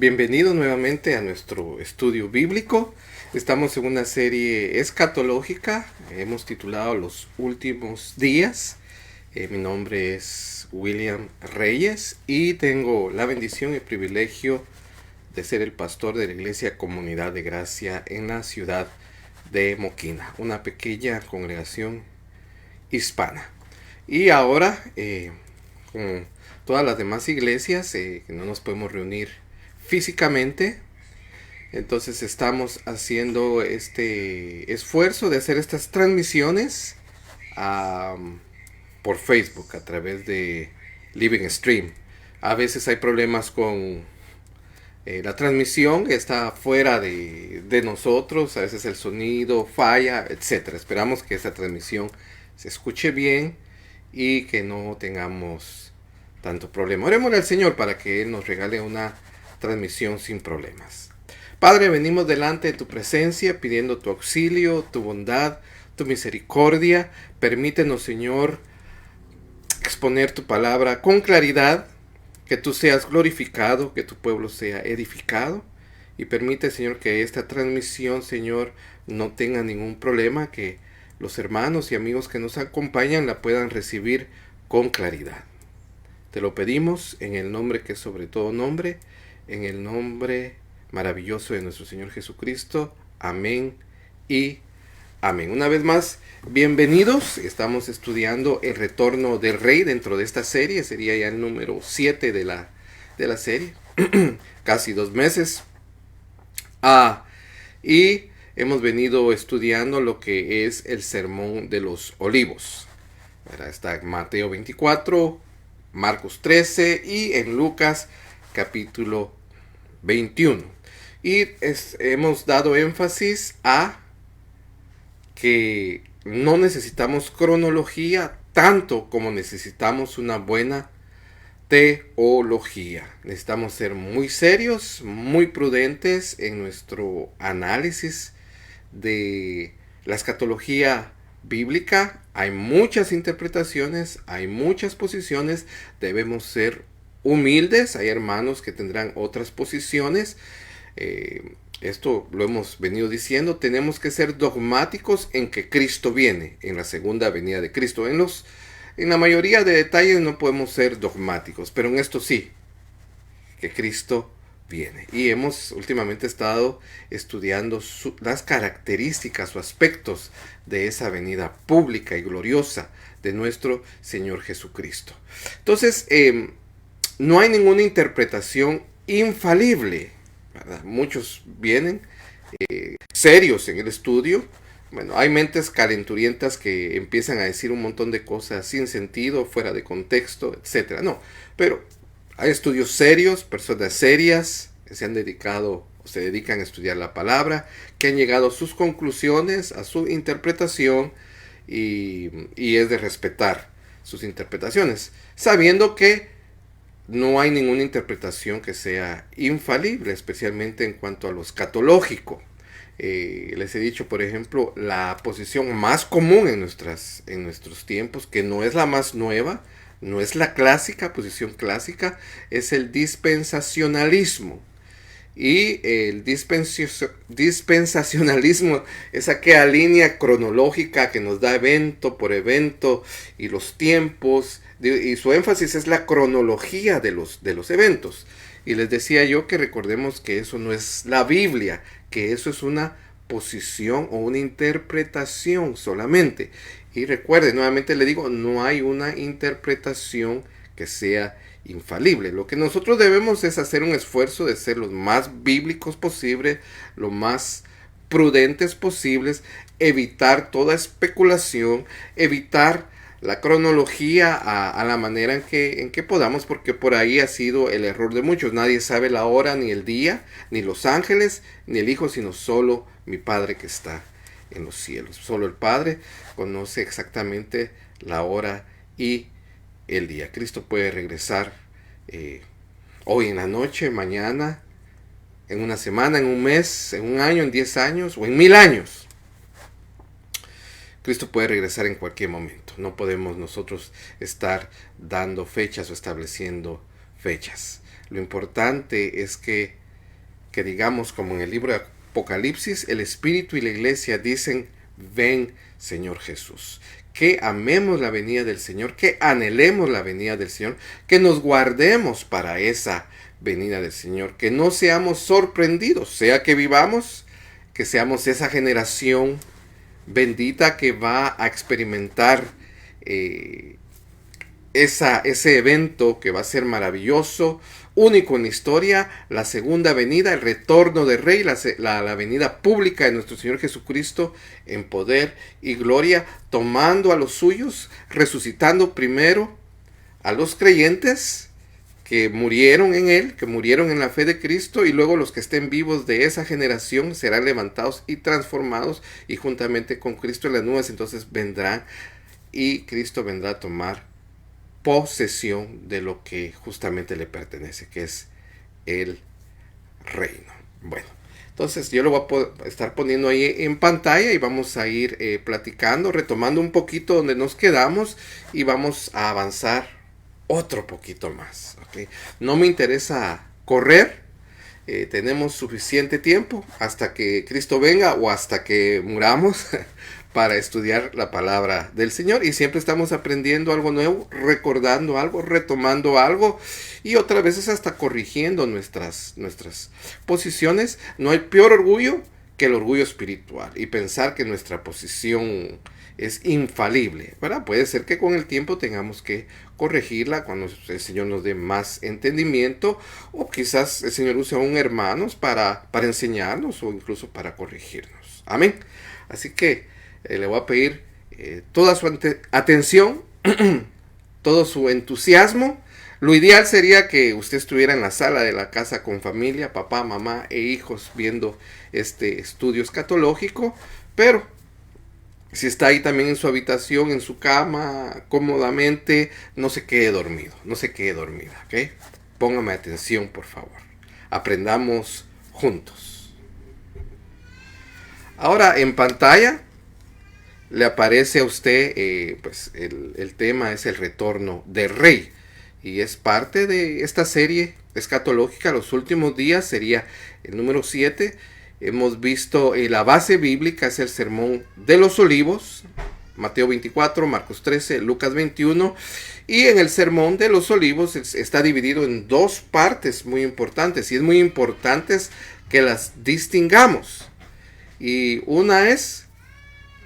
Bienvenidos nuevamente a nuestro estudio bíblico. Estamos en una serie escatológica. Hemos titulado Los Últimos Días. Mi nombre es William Reyes y tengo la bendición y privilegio de ser el pastor de la Iglesia Comunidad de Gracia en la ciudad de Moquina, una pequeña congregación hispana. Y ahora, como todas las demás iglesias, que no nos podemos reunir físicamente, entonces estamos haciendo este esfuerzo de hacer estas transmisiones por Facebook a través de Living Stream. A veces hay problemas con la transmisión, que está fuera de nosotros, a veces el sonido falla, etc. Esperamos que esta transmisión se escuche bien y que no tengamos tanto problema. Oremos al Señor para que Él nos regale una transmisión sin problemas. Padre, venimos delante de tu presencia pidiendo tu auxilio, tu bondad, tu misericordia. Permítenos, Señor, exponer tu palabra con claridad, que tú seas glorificado, que tu pueblo sea edificado. Y permite, Señor, que esta transmisión, Señor, no tenga ningún problema, que los hermanos y amigos que nos acompañan la puedan recibir con claridad. Te lo pedimos en el nombre que es sobre todo nombre, en el nombre maravilloso de nuestro Señor Jesucristo. Amén y amén. Una vez más, bienvenidos. Estamos estudiando el retorno del Rey dentro de esta serie. Sería ya el número 7 de la serie. Casi 2 meses. Y hemos venido estudiando lo que es el Sermón de los Olivos. Está en Mateo 24, Marcos 13 y en Lucas capítulo 21. Y hemos dado énfasis a que no necesitamos cronología tanto como necesitamos una buena teología. Necesitamos ser muy serios, muy prudentes en nuestro análisis de la escatología bíblica. Hay muchas interpretaciones, hay muchas posiciones. Debemos ser humildes. Hay hermanos que tendrán otras posiciones. Esto lo hemos venido diciendo. Tenemos que ser dogmáticos en que Cristo viene, en la segunda venida de Cristo. En la mayoría de detalles no podemos ser dogmáticos, pero en esto sí, que Cristo viene. Y hemos últimamente estado estudiando las características o aspectos de esa venida pública y gloriosa de nuestro Señor Jesucristo. Entonces, no hay ninguna interpretación infalible, ¿verdad? Muchos vienen serios en el estudio. Bueno, hay mentes calenturientas que empiezan a decir un montón de cosas sin sentido, fuera de contexto, etc. No, pero hay estudios serios, personas serias que se han dedicado o se dedican a estudiar la palabra, que han llegado a sus conclusiones, a su interpretación, y es de respetar sus interpretaciones, sabiendo que no hay ninguna interpretación que sea infalible, especialmente en cuanto a lo escatológico. Les he dicho, por ejemplo, la posición más común en nuestros tiempos, que no es la más nueva, no es la clásica, posición clásica, es el dispensacionalismo. Y el dispensacionalismo es aquella línea cronológica que nos da evento por evento y los tiempos, y su énfasis es la cronología de los eventos. Y les decía yo que recordemos que eso no es la Biblia, que eso es una posición o una interpretación solamente. Y recuerden, nuevamente le digo, no hay una interpretación que sea infalible. Lo que nosotros debemos es hacer un esfuerzo de ser los más bíblicos posible, lo más prudentes posibles, evitar toda especulación, evitar la cronología a la manera en que podamos, porque por ahí ha sido el error de muchos. Nadie sabe la hora, ni el día, ni los ángeles, ni el Hijo, sino solo mi Padre que está en los cielos. Solo el Padre conoce exactamente la hora y el día. Cristo puede regresar hoy en la noche, mañana, en una semana, en un mes, en un año, en 10 años o en 1000 años. Cristo puede regresar en cualquier momento. No podemos nosotros estar dando fechas o estableciendo fechas. Lo importante es que que digamos como en el libro de Apocalipsis, el Espíritu y la Iglesia dicen, ven Señor Jesús. Que amemos la venida del Señor, que anhelemos la venida del Señor, que nos guardemos para esa venida del Señor, que no seamos sorprendidos, sea que vivamos, que seamos esa generación bendita que va a experimentar ese evento que va a ser maravilloso, único en la historia, la segunda venida, el retorno del Rey, la venida pública de nuestro Señor Jesucristo en poder y gloria, tomando a los suyos, resucitando primero a los creyentes que murieron en Él, que murieron en la fe de Cristo, y luego los que estén vivos de esa generación serán levantados y transformados, y juntamente con Cristo en las nubes, entonces vendrán, y Cristo vendrá a tomar posesión de lo que justamente le pertenece, que es el reino. Bueno, entonces yo lo voy a estar poniendo ahí en pantalla y vamos a ir platicando, retomando un poquito donde nos quedamos y vamos a avanzar otro poquito más. ¿Okay? No me interesa correr, tenemos suficiente tiempo hasta que Cristo venga o hasta que muramos para estudiar la palabra del Señor, y siempre estamos aprendiendo algo nuevo, recordando algo, retomando algo, y otras veces hasta corrigiendo nuestras posiciones. No hay peor orgullo que el orgullo espiritual y pensar que nuestra posición es infalible, ¿verdad? Puede ser que con el tiempo tengamos que corregirla cuando el Señor nos dé más entendimiento, o quizás el Señor use a un hermano para enseñarnos o incluso para corregirnos. Amén. Así que le voy a pedir toda su atención, todo su entusiasmo. Lo ideal sería que usted estuviera en la sala de la casa con familia, papá, mamá e hijos viendo este estudio escatológico, pero si está ahí también en su habitación, en su cama, cómodamente, no se quede dormido, no se quede dormida, ¿ok? Póngame atención, por favor. Aprendamos juntos. Ahora en pantalla le aparece a usted, pues el tema es el retorno del Rey, y es parte de esta serie escatológica. Los últimos días sería el número 7. Hemos visto la base bíblica, es el sermón de los olivos, Mateo 24, Marcos 13, Lucas 21, y en el sermón de los olivos está dividido en dos partes muy importantes, y es muy importante que las distingamos. Y una es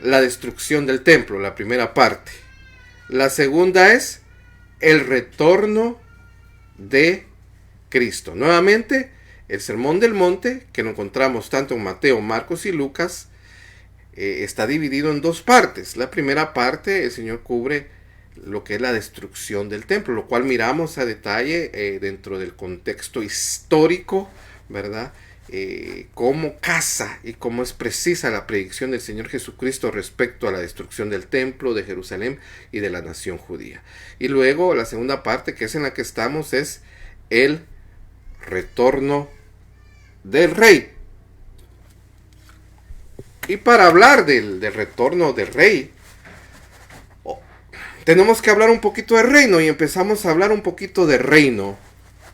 la destrucción del templo, la primera parte. La segunda es el retorno de Cristo. Nuevamente, el sermón del monte, que lo encontramos tanto en Mateo, Marcos y Lucas, está dividido en dos partes. La primera parte, el Señor cubre lo que es la destrucción del templo, lo cual miramos a detalle dentro del contexto histórico, ¿verdad? Cómo casa y cómo es precisa la predicción del Señor Jesucristo respecto a la destrucción del templo de Jerusalén y de la nación judía. Y luego la segunda parte, que es en la que estamos, es el retorno del Rey. Y para hablar del retorno del Rey, tenemos que hablar un poquito de reino, y empezamos a hablar un poquito de reino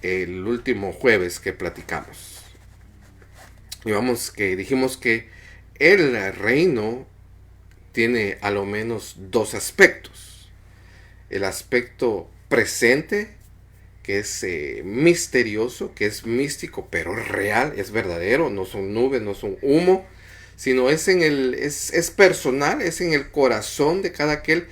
el último jueves que platicamos. Dijimos que el reino tiene a lo menos dos aspectos. El aspecto presente, que es misterioso, que es místico, pero real, es verdadero, no son nubes, no son humo, sino es personal, es en el corazón de cada aquel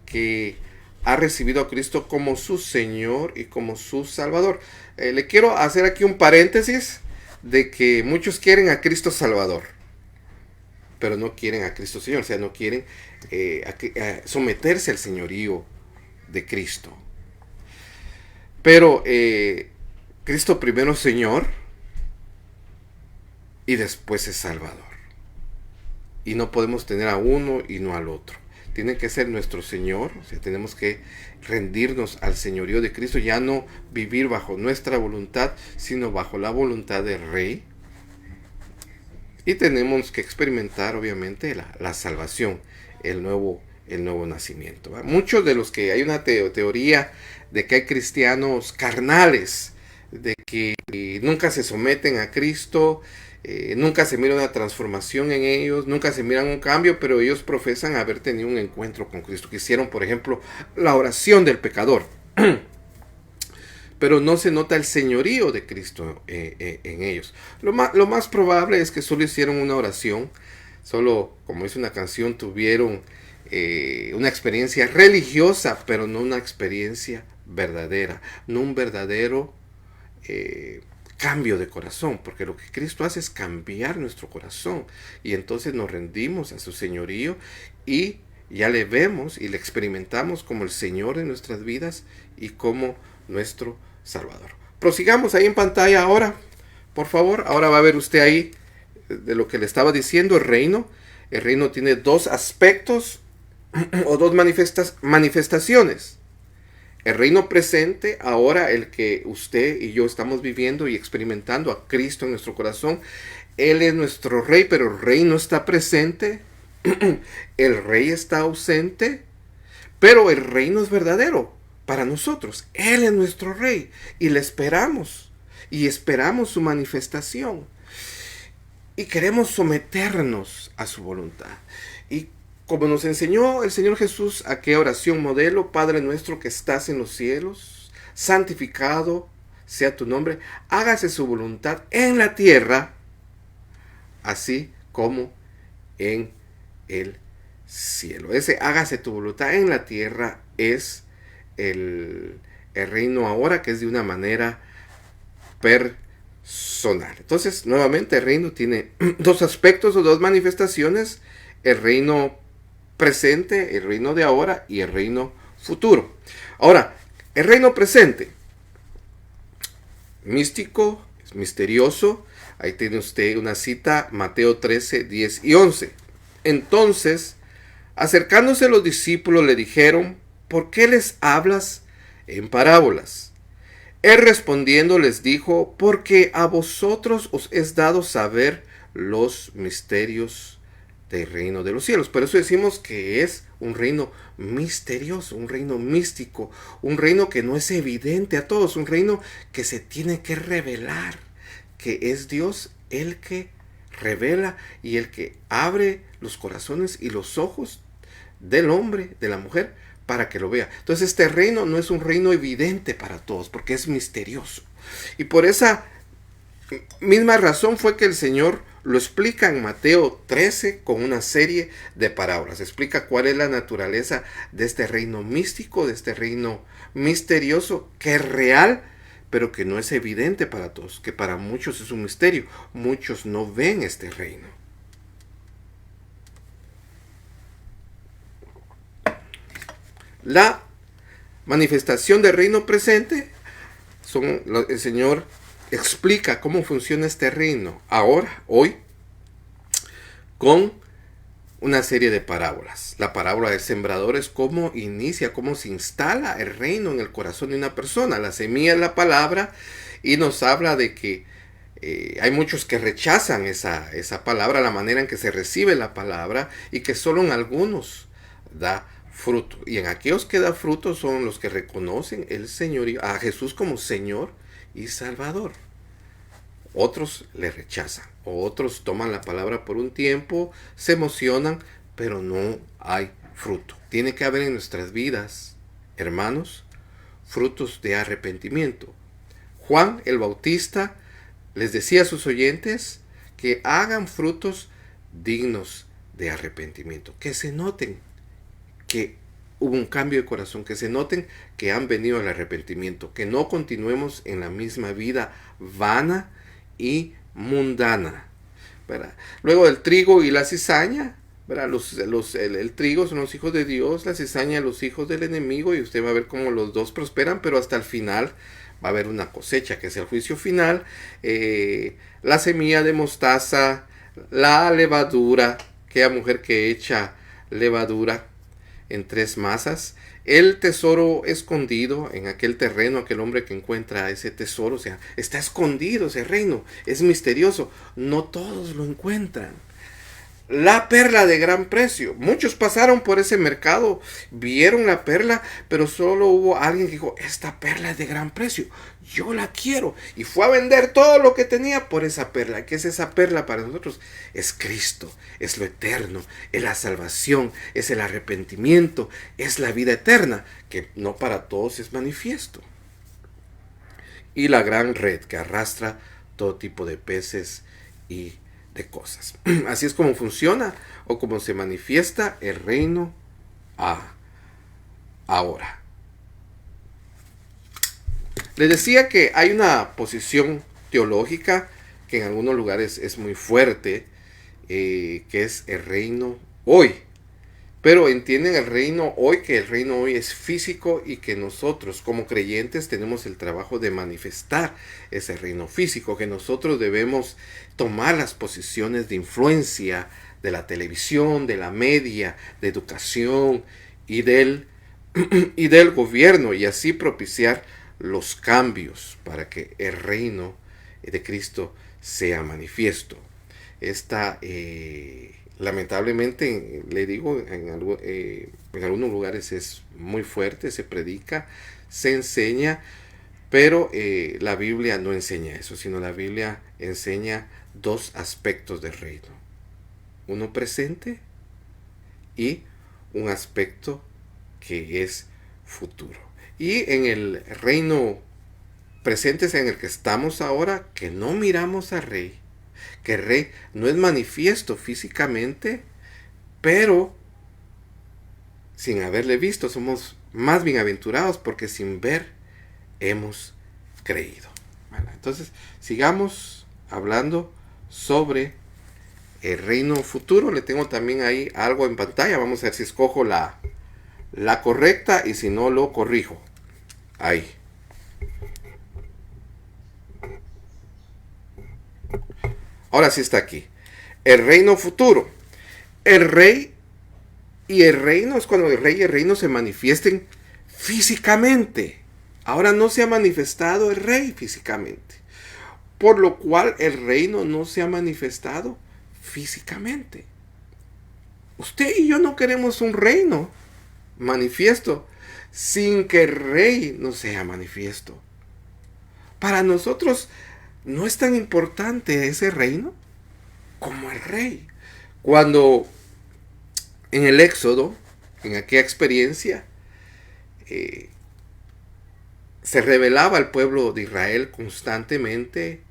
que ha recibido a Cristo como su Señor y como su Salvador. Le quiero hacer aquí un paréntesis de que muchos quieren a Cristo Salvador, pero no quieren a Cristo Señor, o sea, no quieren someterse al señorío de Cristo. Pero Cristo primero Señor y después es Salvador. Y no podemos tener a uno y no al otro. Tiene que ser nuestro Señor, o sea, tenemos que rendirnos al señorío de Cristo, ya no vivir bajo nuestra voluntad, sino bajo la voluntad del Rey. Y tenemos que experimentar, obviamente, la salvación, el nuevo nacimiento. Muchos de los que hay una teoría de que hay cristianos carnales, de que nunca se someten a Cristo, nunca se mira una transformación en ellos, nunca se miran un cambio, pero ellos profesan haber tenido un encuentro con Cristo, que hicieron, por ejemplo, la oración del pecador. Pero no se nota el señorío de Cristo en ellos. Lo más probable es que solo hicieron una oración, solo, como dice una canción, tuvieron una experiencia religiosa, pero no una experiencia verdadera, no un verdadero cambio de corazón, porque lo que Cristo hace es cambiar nuestro corazón, y entonces nos rendimos a su señorío y ya le vemos y le experimentamos como el Señor de nuestras vidas y como nuestro Salvador. Prosigamos ahí en pantalla ahora, por favor. Ahora va a ver usted ahí de lo que le estaba diciendo, el reino. El reino tiene dos aspectos o dos manifestaciones. El reino presente, ahora el que usted y yo estamos viviendo y experimentando a Cristo en nuestro corazón. Él es nuestro rey, pero el rey no está presente. El rey está ausente, pero el reino es verdadero para nosotros. Él es nuestro rey y le esperamos y esperamos su manifestación y queremos someternos a su voluntad. Y como nos enseñó el Señor Jesús, a qué oración modelo: Padre nuestro que estás en los cielos, santificado sea tu nombre, hágase su voluntad en la tierra, así como en el cielo. Ese hágase tu voluntad en la tierra es el reino ahora, que es de una manera personal. Entonces, nuevamente, el reino tiene dos aspectos o dos manifestaciones: el reino presente, el reino de ahora, y el reino futuro. Ahora, el reino presente, místico, es misterioso. Ahí tiene usted una cita, Mateo 13, 10 y 11. Entonces, acercándose los discípulos, le dijeron: ¿por qué les hablas en parábolas? Él respondiendo les dijo: porque a vosotros os es dado saber los misterios del reino de los cielos. Por eso decimos que es un reino misterioso, un reino místico, un reino que no es evidente a todos, un reino que se tiene que revelar, que es Dios el que revela y el que abre los corazones y los ojos del hombre, de la mujer, para que lo vea. Entonces este reino no es un reino evidente para todos, porque es misterioso. Y por esa misma razón fue que el Señor lo explica en Mateo 13 con una serie de parábolas. Explica cuál es la naturaleza de este reino místico, de este reino misterioso, que es real, pero que no es evidente para todos, que para muchos es un misterio. Muchos no ven este reino. La manifestación del reino presente, el Señor explica cómo funciona este reino ahora, hoy, con una serie de parábolas. La parábola del sembrador es cómo inicia, cómo se instala el reino en el corazón de una persona. La semilla es la palabra y nos habla de que hay muchos que rechazan esa palabra, la manera en que se recibe la palabra, y que solo en algunos da fruto. Y en aquellos que da fruto son los que reconocen el señorío, a Jesús como Señor y Salvador. Otros le rechazan, otros toman la palabra por un tiempo, se emocionan, pero no hay fruto. Tiene que haber en nuestras vidas, hermanos, frutos de arrepentimiento. Juan el Bautista les decía a sus oyentes que hagan frutos dignos de arrepentimiento, que se noten que hubo un cambio de corazón, que se noten que han venido al arrepentimiento, que no continuemos en la misma vida vana y mundana, ¿verdad? Luego del trigo y la cizaña, ¿verdad? El trigo son los hijos de Dios, la cizaña los hijos del enemigo, y usted va a ver cómo los dos prosperan, pero hasta el final va a haber una cosecha, que es el juicio final. La semilla de mostaza, la levadura, aquella mujer que echa levadura en 3 masas, el tesoro escondido en aquel terreno, aquel hombre que encuentra ese tesoro, o sea, está escondido ese reino, es misterioso, no todos lo encuentran. la perla de gran precio. Muchos pasaron por ese mercado, vieron la perla, pero solo hubo alguien que dijo, esta perla es de gran precio, yo la quiero. Y fue a vender todo lo que tenía por esa perla. ¿Qué es esa perla para nosotros? Es Cristo, es lo eterno, es la salvación, es el arrepentimiento, es la vida eterna, que no para todos es manifiesto. Y la gran red que arrastra todo tipo de peces y de cosas. Así es como funciona o como se manifiesta el reino ahora. Les decía que hay una posición teológica que en algunos lugares es muy fuerte, que es el reino hoy. Pero entienden el reino hoy, que el reino hoy es físico y que nosotros como creyentes tenemos el trabajo de manifestar ese reino físico, que nosotros debemos tomar las posiciones de influencia de la televisión, de la media, de educación y del gobierno, y así propiciar los cambios para que el reino de Cristo sea manifiesto. Esta lamentablemente, le digo, en algunos lugares es muy fuerte, se predica, se enseña, pero la Biblia no enseña eso, sino la Biblia enseña dos aspectos del reino. Uno presente y un aspecto que es futuro. Y en el reino presente es en el que estamos ahora, que no miramos al rey, que el rey no es manifiesto físicamente, pero sin haberle visto somos más bienaventurados, porque sin ver hemos creído. Bueno, entonces sigamos hablando sobre el reino futuro. Le tengo también ahí algo en pantalla. Vamos a ver si escojo la correcta y si no lo corrijo. Ahí. Ahora sí está aquí. El reino futuro. El rey y el reino es cuando el rey y el reino se manifiesten físicamente. Ahora no se ha manifestado el rey físicamente, por lo cual el reino no se ha manifestado físicamente. Usted y yo no queremos un reino manifiesto sin que el rey no sea manifiesto. Para nosotros no es tan importante ese reino como el rey. Cuando en el Éxodo, en aquella experiencia, se rebelaba al pueblo de Israel constantemente,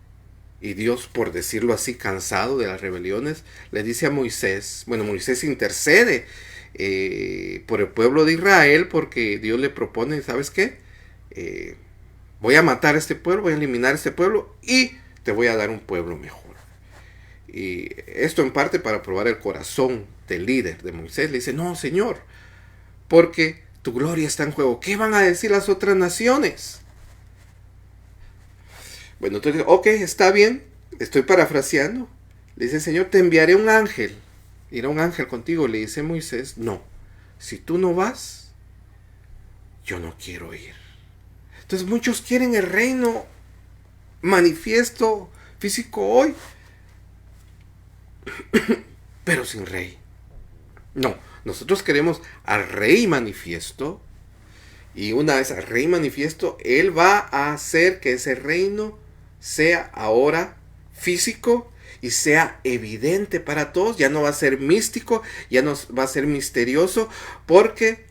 y Dios, por decirlo así, cansado de las rebeliones, le dice a Moisés, bueno, Moisés intercede por el pueblo de Israel, porque Dios le propone, ¿sabes qué? Voy a matar a este pueblo, voy a eliminar a este pueblo y te voy a dar un pueblo mejor. Y esto en parte para probar el corazón del líder de Moisés. Le dice, no, Señor, porque tu gloria está en juego. ¿Qué van a decir las otras naciones? Bueno, entonces, ok, está bien, estoy parafraseando. Le dice, Señor, te enviaré un ángel. Irá un ángel contigo. Le dice Moisés, no, si tú no vas, yo no quiero ir. Entonces muchos quieren el reino manifiesto físico hoy, pero sin rey. No, nosotros queremos al rey manifiesto, y una vez al rey manifiesto, él va a hacer que ese reino sea ahora físico y sea evidente para todos. Ya no va a ser místico, ya no va a ser misterioso, porque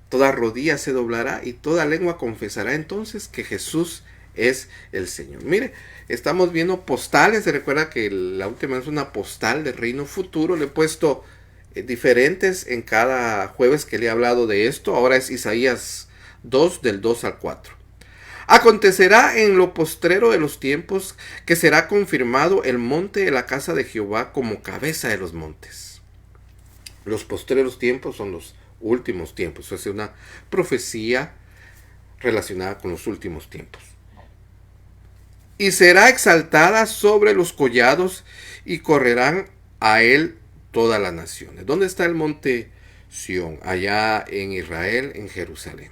toda rodilla se doblará y toda lengua confesará entonces que Jesús es el Señor. Mire, estamos viendo postales. Se recuerda que la última es una postal del reino futuro. Le he puesto diferentes en cada jueves que le he hablado de esto. Ahora es Isaías 2, del 2 al 4. Acontecerá en lo postrero de los tiempos que será confirmado el monte de la casa de Jehová como cabeza de los montes. Los postreros tiempos son los últimos tiempos. Es una profecía relacionada con los últimos tiempos. Y será exaltada sobre los collados y correrán a él todas las naciones. ¿Dónde está el monte Sión? Allá en Israel, en Jerusalén.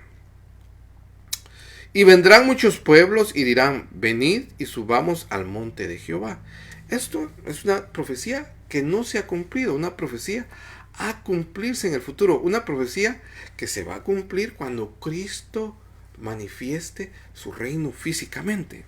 Y vendrán muchos pueblos y dirán, venid y subamos al monte de Jehová. Esto es una profecía que no se ha cumplido, una profecía a cumplirse en el futuro, una profecía que se va a cumplir cuando Cristo manifieste su reino físicamente.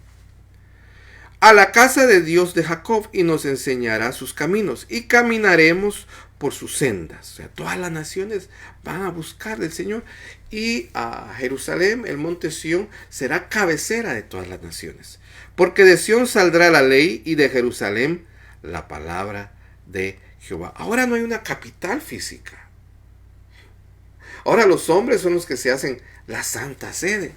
A la casa de Dios de Jacob y nos enseñará sus caminos y caminaremos por sus sendas. O sea, todas las naciones van a buscar del Señor y a Jerusalén, el monte Sión, será cabecera de todas las naciones. Porque de Sión saldrá la ley y de Jerusalén la palabra de Jehová. Ahora no hay una capital física. Ahora los hombres son los que se hacen la santa sede.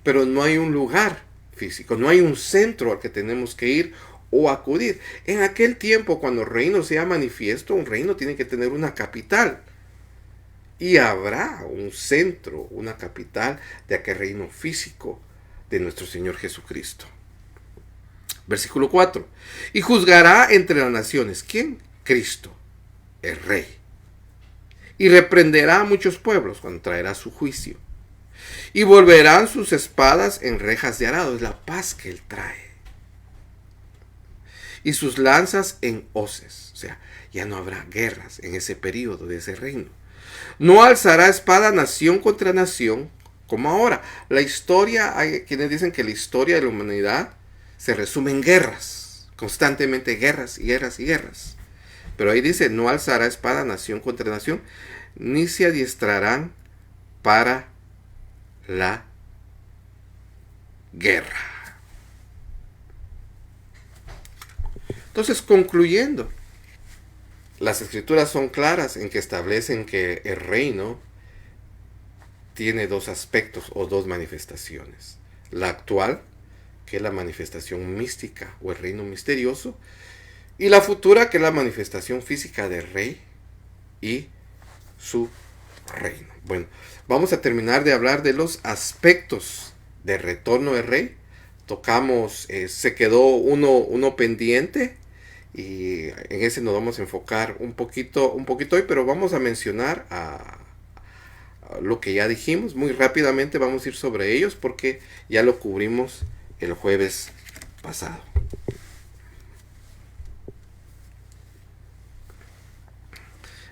Pero no hay un lugar físico, no hay un centro al que tenemos que ir o acudir. En aquel tiempo, cuando el reino sea manifiesto, un reino tiene que tener una capital. Y habrá un centro, una capital de aquel reino físico de nuestro Señor Jesucristo. Versículo 4. Y juzgará entre las naciones. ¿Quién? Cristo, el Rey. Y reprenderá a muchos pueblos cuando traerá su juicio. Y volverán sus espadas en rejas de arado. Es la paz que Él trae. Y sus lanzas en hoces. O sea, ya no habrá guerras en ese periodo de ese reino. No alzará espada nación contra nación como ahora. La historia, hay quienes dicen que la historia de la humanidad se resume en guerras. Constantemente guerras y guerras y guerras. Pero ahí dice, no alzará espada nación contra nación, ni se adiestrarán para la guerra. Entonces, concluyendo, las escrituras son claras en que establecen que el reino tiene dos aspectos o dos manifestaciones. La actual, que es la manifestación mística o el reino misterioso, y la futura, que es la manifestación física del rey y su reino. Bueno, vamos a terminar de hablar de los aspectos del retorno del rey. Tocamos, se quedó uno pendiente y en ese nos vamos a enfocar un poquito hoy, pero vamos a mencionar a lo que ya dijimos. Muy rápidamente vamos a ir sobre ellos porque ya lo cubrimos el jueves pasado.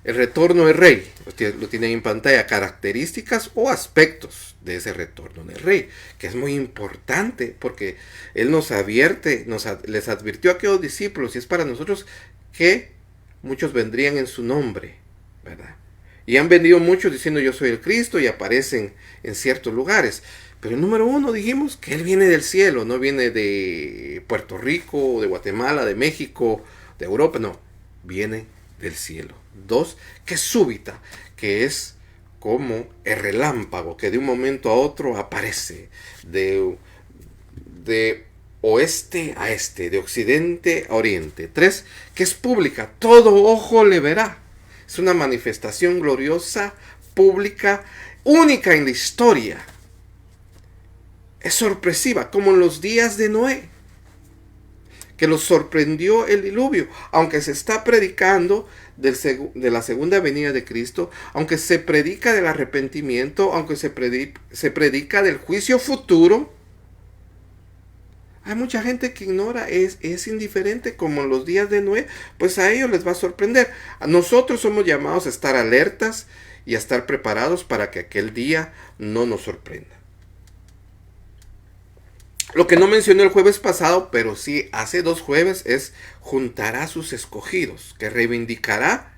El retorno del rey, lo tienen en pantalla, características o aspectos de ese retorno del rey, que es muy importante porque él nos advierte, les advirtió a aquellos discípulos, y es para nosotros, que muchos vendrían en su nombre, ¿verdad? Y han venido muchos diciendo yo soy el Cristo y aparecen en ciertos lugares. Pero el número uno, dijimos que él viene del cielo, no viene de Puerto Rico, de Guatemala, de México, de Europa, no, viene del cielo. 2, que es súbita, que es como el relámpago que de un momento a otro aparece de oeste a este, de occidente a oriente. 3, que es pública, todo ojo le verá. Es una manifestación gloriosa, pública, única en la historia. Es sorpresiva, como en los días de Noé, que los sorprendió el diluvio, aunque se está predicando de la segunda venida de Cristo, aunque se predica del arrepentimiento, aunque se predica del juicio futuro. Hay mucha gente que ignora, es indiferente, como en los días de Noé, pues a ellos les va a sorprender. Nosotros somos llamados a estar alertas y a estar preparados para que aquel día no nos sorprenda. Lo que no mencioné el jueves pasado, pero sí hace 2 jueves, es juntará a sus escogidos, que reivindicará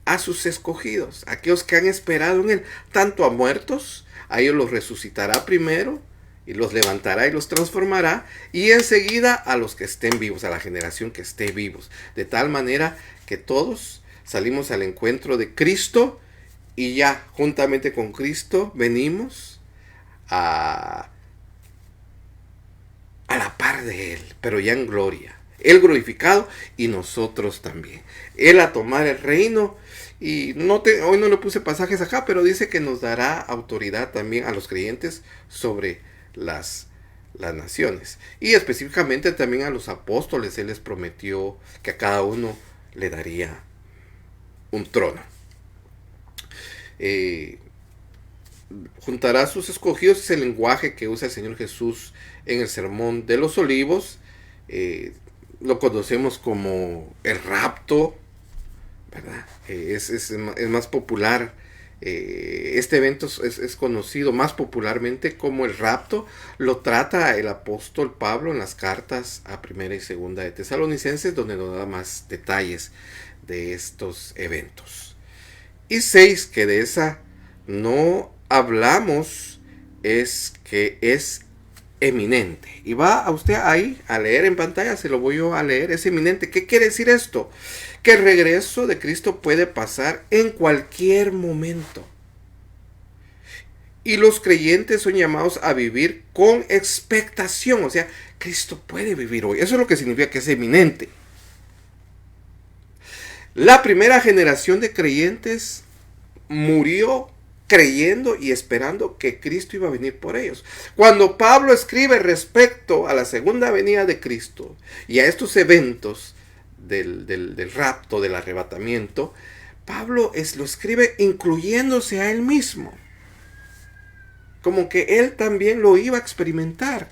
a sus escogidos, aquellos que han esperado en él, tanto a muertos, a ellos los resucitará primero, y los levantará y los transformará, y enseguida a los que estén vivos, a la generación que esté vivos, de tal manera que todos salimos al encuentro de Cristo, y ya juntamente con Cristo venimos a la par de Él, pero ya en gloria. Él glorificado y nosotros también. Él a tomar el reino. Y hoy no le puse pasajes acá, pero dice que nos dará autoridad también a los creyentes sobre las naciones. Y específicamente también a los apóstoles. Él les prometió que a cada uno le daría un trono. Juntará a sus escogidos, es el lenguaje que usa el Señor Jesús en el Sermón de los Olivos. lo conocemos como el rapto, ¿verdad? Es más popular. Este evento es conocido más popularmente como el rapto. Lo trata el apóstol Pablo en las cartas a primera y segunda de Tesalonicenses, donde nos da más detalles de estos eventos. Y 6, que de esa no hablamos, es que es eminente. Y va a usted ahí a leer en pantalla, se lo voy yo a leer, es eminente. ¿Qué quiere decir esto? Que el regreso de Cristo puede pasar en cualquier momento. Y los creyentes son llamados a vivir con expectación. O sea, Cristo puede vivir hoy. Eso es lo que significa que es eminente. La primera generación de creyentes murió creyendo y esperando que Cristo iba a venir por ellos. Cuando Pablo escribe respecto a la segunda venida de Cristo y a estos eventos del rapto, del arrebatamiento, Pablo lo escribe incluyéndose a él mismo. Como que él también lo iba a experimentar.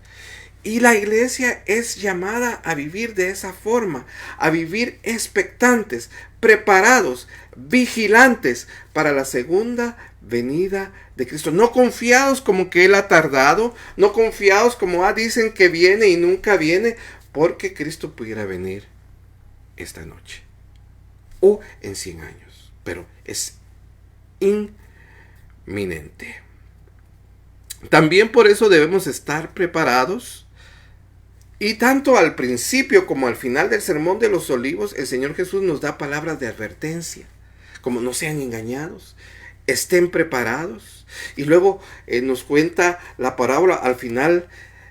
Y la iglesia es llamada a vivir de esa forma, a vivir expectantes, preparados, vigilantes para la segunda venida de Cristo. No confiados como que Él ha tardado, no confiados como dicen que viene y nunca viene, porque Cristo pudiera venir esta noche o en 100 años, pero es inminente. También por eso debemos estar preparados. Y tanto al principio como al final del Sermón de los Olivos, el Señor Jesús nos da palabras de advertencia, como no sean engañados, estén preparados. Y luego nos cuenta la parábola al final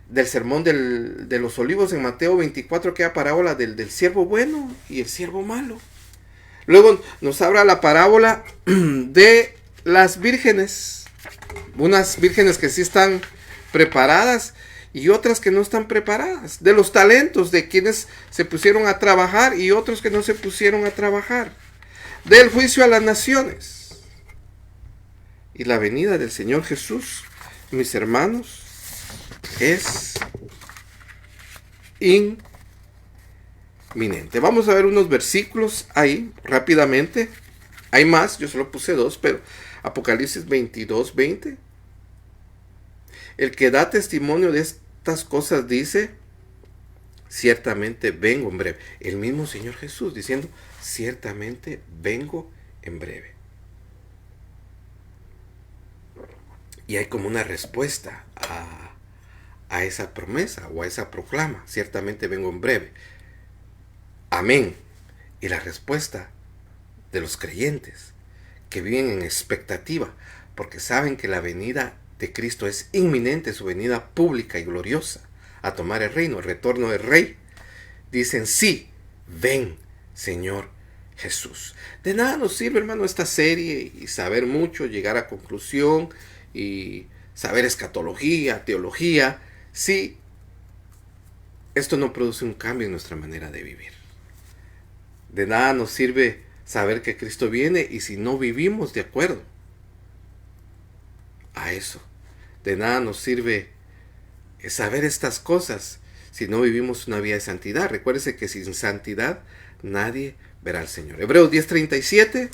del Sermón de los Olivos en Mateo 24, que es la parábola del siervo bueno y el siervo malo. Luego nos habla la parábola de las vírgenes, unas vírgenes que sí están preparadas y otras que no están preparadas, de los talentos de quienes se pusieron a trabajar y otros que no se pusieron a trabajar, del juicio a las naciones y la venida del Señor Jesús, mis hermanos, es inminente. Vamos a ver unos versículos ahí rápidamente. Hay más, yo solo puse 2, pero Apocalipsis 22:20. El que da testimonio de estas cosas dice, ciertamente vengo en breve. El mismo Señor Jesús diciendo, ciertamente vengo en breve. Y hay como una respuesta a esa promesa o a esa proclama, ciertamente vengo en breve. Amén. Y la respuesta de los creyentes que viven en expectativa, porque saben que la venida de Cristo es inminente, su venida pública y gloriosa a tomar el reino, el retorno del Rey, dicen sí, ven Señor Jesús. De nada nos sirve, hermano, esta serie y saber mucho, llegar a conclusión y saber escatología, teología, si esto no produce un cambio en nuestra manera de vivir. De nada nos sirve saber que Cristo viene y si no vivimos de acuerdo a eso. De nada nos sirve saber estas cosas si no vivimos una vida de santidad. Recuérdese que sin santidad nadie verá al Señor. Hebreos 10:37,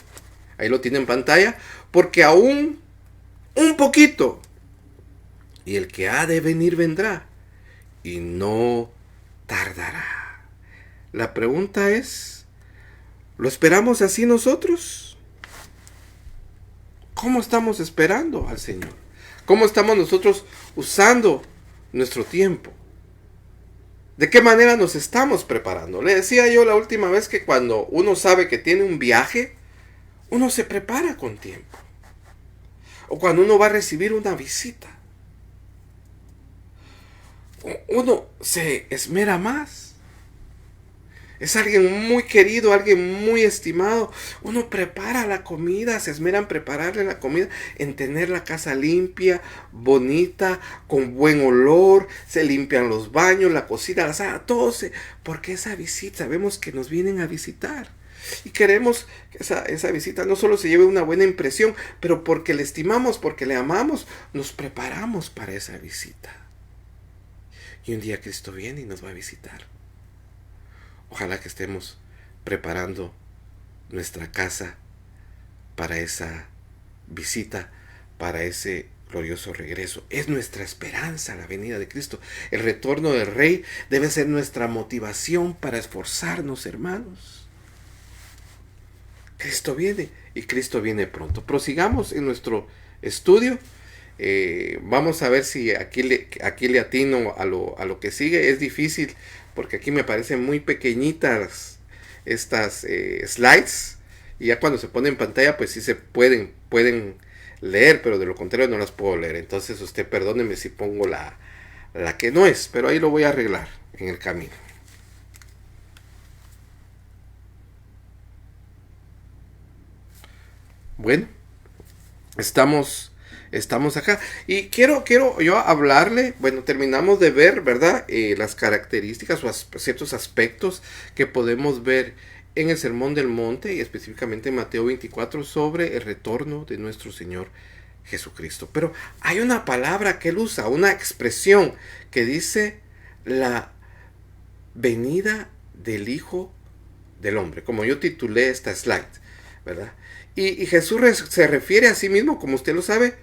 ahí lo tiene en pantalla, porque aún un poquito y el que ha de venir vendrá y no tardará. La pregunta es, ¿lo esperamos así nosotros? ¿Cómo estamos esperando al Señor? ¿Cómo estamos nosotros usando nuestro tiempo? ¿De qué manera nos estamos preparando? Le decía yo la última vez que cuando uno sabe que tiene un viaje, uno se prepara con tiempo. O cuando uno va a recibir una visita, uno se esmera más. Es alguien muy querido, alguien muy estimado. Uno prepara la comida, se esmera en prepararle la comida, en tener la casa limpia, bonita, con buen olor. Se limpian los baños, la cocina, la sala, todo porque esa visita, sabemos que nos vienen a visitar. Y queremos que esa visita no solo se lleve una buena impresión, pero porque le estimamos, porque le amamos, nos preparamos para esa visita. Y un día Cristo viene y nos va a visitar. Ojalá que estemos preparando nuestra casa para esa visita, para ese glorioso regreso. Es nuestra esperanza la venida de Cristo. El retorno del Rey debe ser nuestra motivación para esforzarnos, hermanos. Cristo viene y Cristo viene pronto. Prosigamos en nuestro estudio. Vamos a ver si aquí le atino a lo que sigue. Es difícil porque aquí me parecen muy pequeñitas estas slides. Y ya cuando se pone en pantalla, pues sí se pueden leer, pero de lo contrario no las puedo leer. Entonces usted perdóneme si pongo la que no es, pero ahí lo voy a arreglar en el camino. Bueno, estamos acá. Y quiero yo hablarle, bueno, terminamos de ver, ¿verdad? Las características o ciertos aspectos que podemos ver en el Sermón del Monte y específicamente en Mateo 24 sobre el retorno de nuestro Señor Jesucristo. Pero hay una palabra que él usa, una expresión que dice la venida del Hijo del Hombre, como yo titulé esta slide, ¿verdad? Y Jesús se refiere a sí mismo, como usted lo sabe,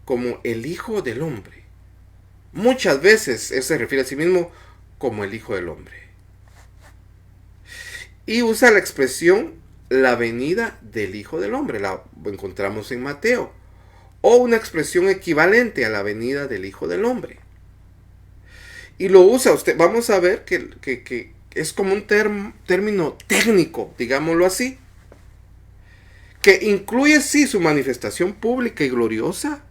como el Hijo del Hombre. Muchas veces él se refiere a sí mismo como el Hijo del Hombre. Y usa la expresión la venida del Hijo del Hombre. La encontramos en Mateo. O una expresión equivalente a la venida del Hijo del Hombre. Y lo usa usted. Vamos a ver que es como un término técnico, digámoslo así. Que incluye sí su manifestación pública y gloriosa.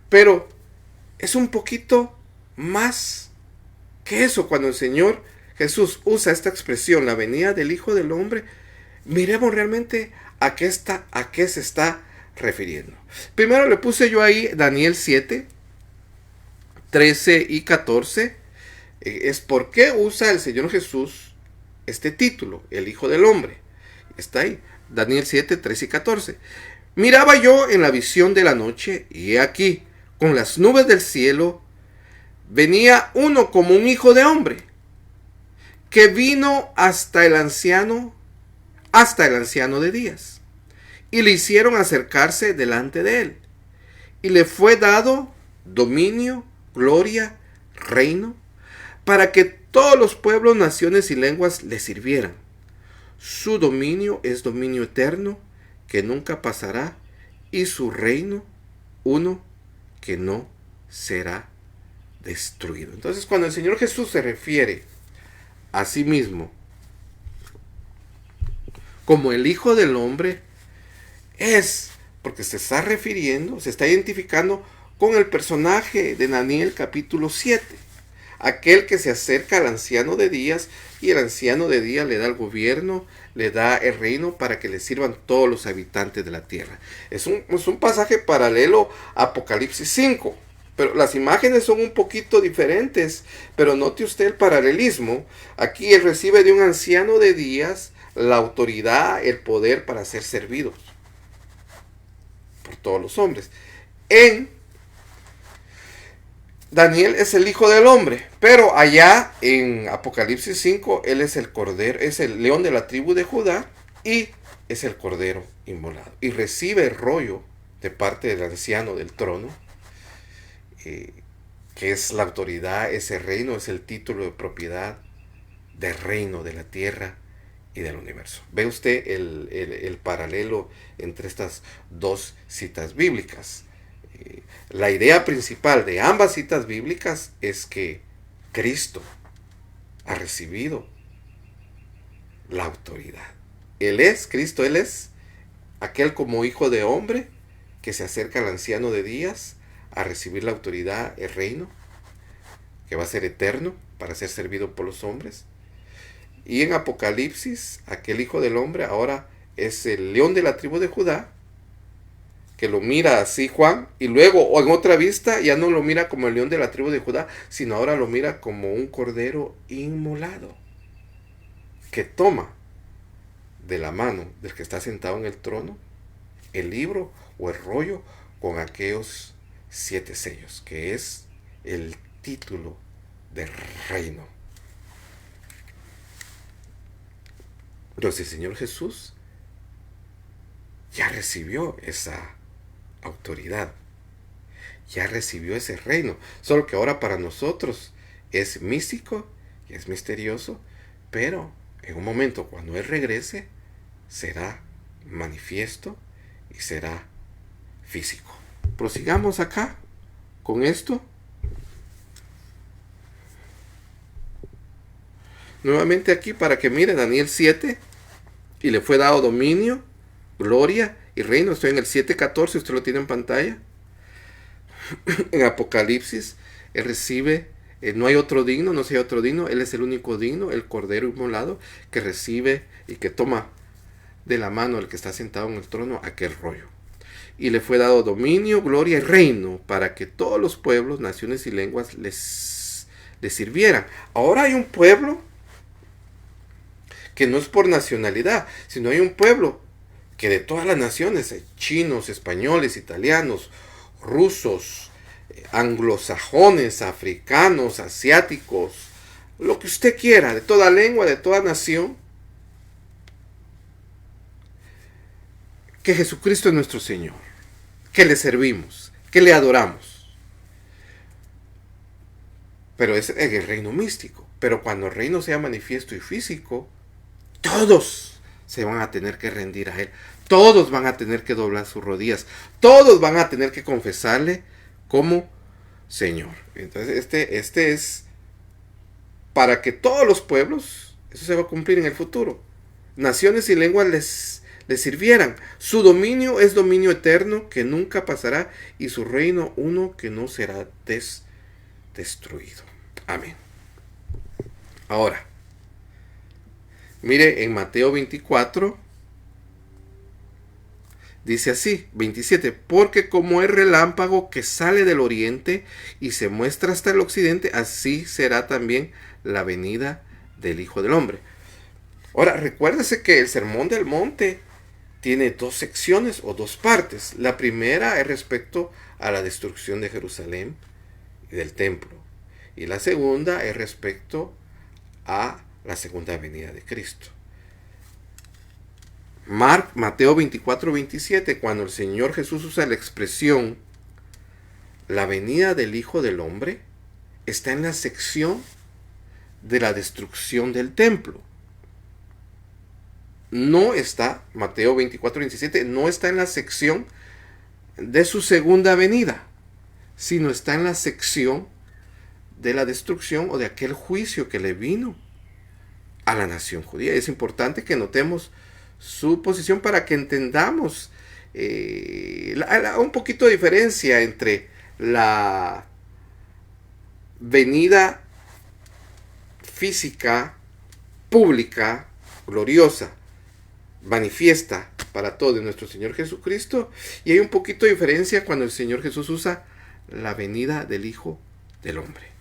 Pero es un poquito más que eso. Cuando el Señor Jesús usa esta expresión, la venida del Hijo del Hombre, miremos realmente a qué se está refiriendo. Primero le puse yo ahí Daniel 7, 13 y 14. Es por qué usa el Señor Jesús este título, el Hijo del Hombre. Está ahí, Daniel 7, 13 y 14. Miraba yo en la visión de la noche, y he aquí, con las nubes del cielo, venía uno como un hijo de hombre, que vino hasta el anciano de días, y le hicieron acercarse delante de él, y le fue dado dominio, gloria, reino, para que todos los pueblos, naciones y lenguas le sirvieran. Su dominio es dominio eterno, que nunca pasará, y su reino, uno que no será destruido. Entonces, cuando el Señor Jesús se refiere a sí mismo como el Hijo del Hombre, es porque se está refiriendo, se está identificando con el personaje de Daniel capítulo 7, aquel que se acerca al anciano de días, y el anciano de días le da el gobierno, le da el reino para que le sirvan todos los habitantes de la tierra. Es un pasaje paralelo a Apocalipsis 5. Pero las imágenes son un poquito diferentes. Pero note usted el paralelismo. Aquí él recibe de un anciano de días la autoridad, el poder para ser servidos por todos los hombres. En Daniel es el Hijo del Hombre, pero allá en Apocalipsis 5 él es el cordero, es el león de la tribu de Judá y es el cordero inmolado. Y recibe el rollo de parte del anciano del trono, que es la autoridad, ese reino, es el título de propiedad del reino de la tierra y del universo. ¿Ve usted el paralelo entre estas dos citas bíblicas? La idea principal de ambas citas bíblicas es que Cristo ha recibido la autoridad. Cristo es aquel como hijo de hombre que se acerca al anciano de días a recibir la autoridad, el reino, que va a ser eterno para ser servido por los hombres. Y en Apocalipsis, aquel Hijo del Hombre ahora es el león de la tribu de Judá, que lo mira así Juan, y luego o en otra vista ya no lo mira como el león de la tribu de Judá, sino ahora lo mira como un cordero inmolado, que toma de la mano del que está sentado en el trono el libro o el rollo con aquellos 7 sellos, que es el título del reino. Entonces el Señor Jesús ya recibió esa autoridad, ya recibió ese reino, solo que ahora para nosotros es místico y es misterioso, pero en un momento cuando Él regrese será manifiesto y será físico. Prosigamos acá con esto. Nuevamente aquí para que mire Daniel 7, y le fue dado dominio, gloria y reino. Estoy en el 7:14, usted lo tiene en pantalla. En Apocalipsis, Él recibe, no hay otro digno, no hay otro digno, Él es el único digno, el Cordero inmolado, que recibe y que toma de la mano al que está sentado en el trono aquel rollo. Y le fue dado dominio, gloria y reino para que todos los pueblos, naciones y lenguas les sirvieran. Ahora hay un pueblo que no es por nacionalidad, sino hay un pueblo que de todas las naciones, chinos, españoles, italianos, rusos, anglosajones, africanos, asiáticos, lo que usted quiera, de toda lengua, de toda nación, que Jesucristo es nuestro Señor, que le servimos, que le adoramos. Pero es en el reino místico. Pero cuando el reino sea manifiesto y físico, todos se van a tener que rendir a Él. Todos van a tener que doblar sus rodillas. Todos van a tener que confesarle como Señor. Entonces este es para que todos los pueblos, eso se va a cumplir en el futuro, naciones y lenguas les sirvieran. Su dominio es dominio eterno que nunca pasará, y su reino uno que no será destruido. Amén. Ahora, mire en Mateo 24, dice así, 27, porque como el relámpago que sale del oriente y se muestra hasta el occidente, así será también la venida del Hijo del Hombre. Ahora, recuérdese que el Sermón del Monte tiene dos secciones o dos partes. La primera es respecto a la destrucción de Jerusalén y del templo. Y la segunda es respecto a la segunda venida de Cristo. Mateo 24:27, cuando el Señor Jesús usa la expresión la venida del Hijo del Hombre, está en la sección de la destrucción del templo. No está, Mateo 24:27, no está en la sección de su segunda venida, sino está en la sección de la destrucción o de aquel juicio que le vino a la nación judía. Es importante que notemos su posición para que entendamos un poquito de diferencia entre la venida física, pública, gloriosa, manifiesta para todos de nuestro Señor Jesucristo, y hay un poquito de diferencia cuando el Señor Jesús usa la venida del Hijo del Hombre.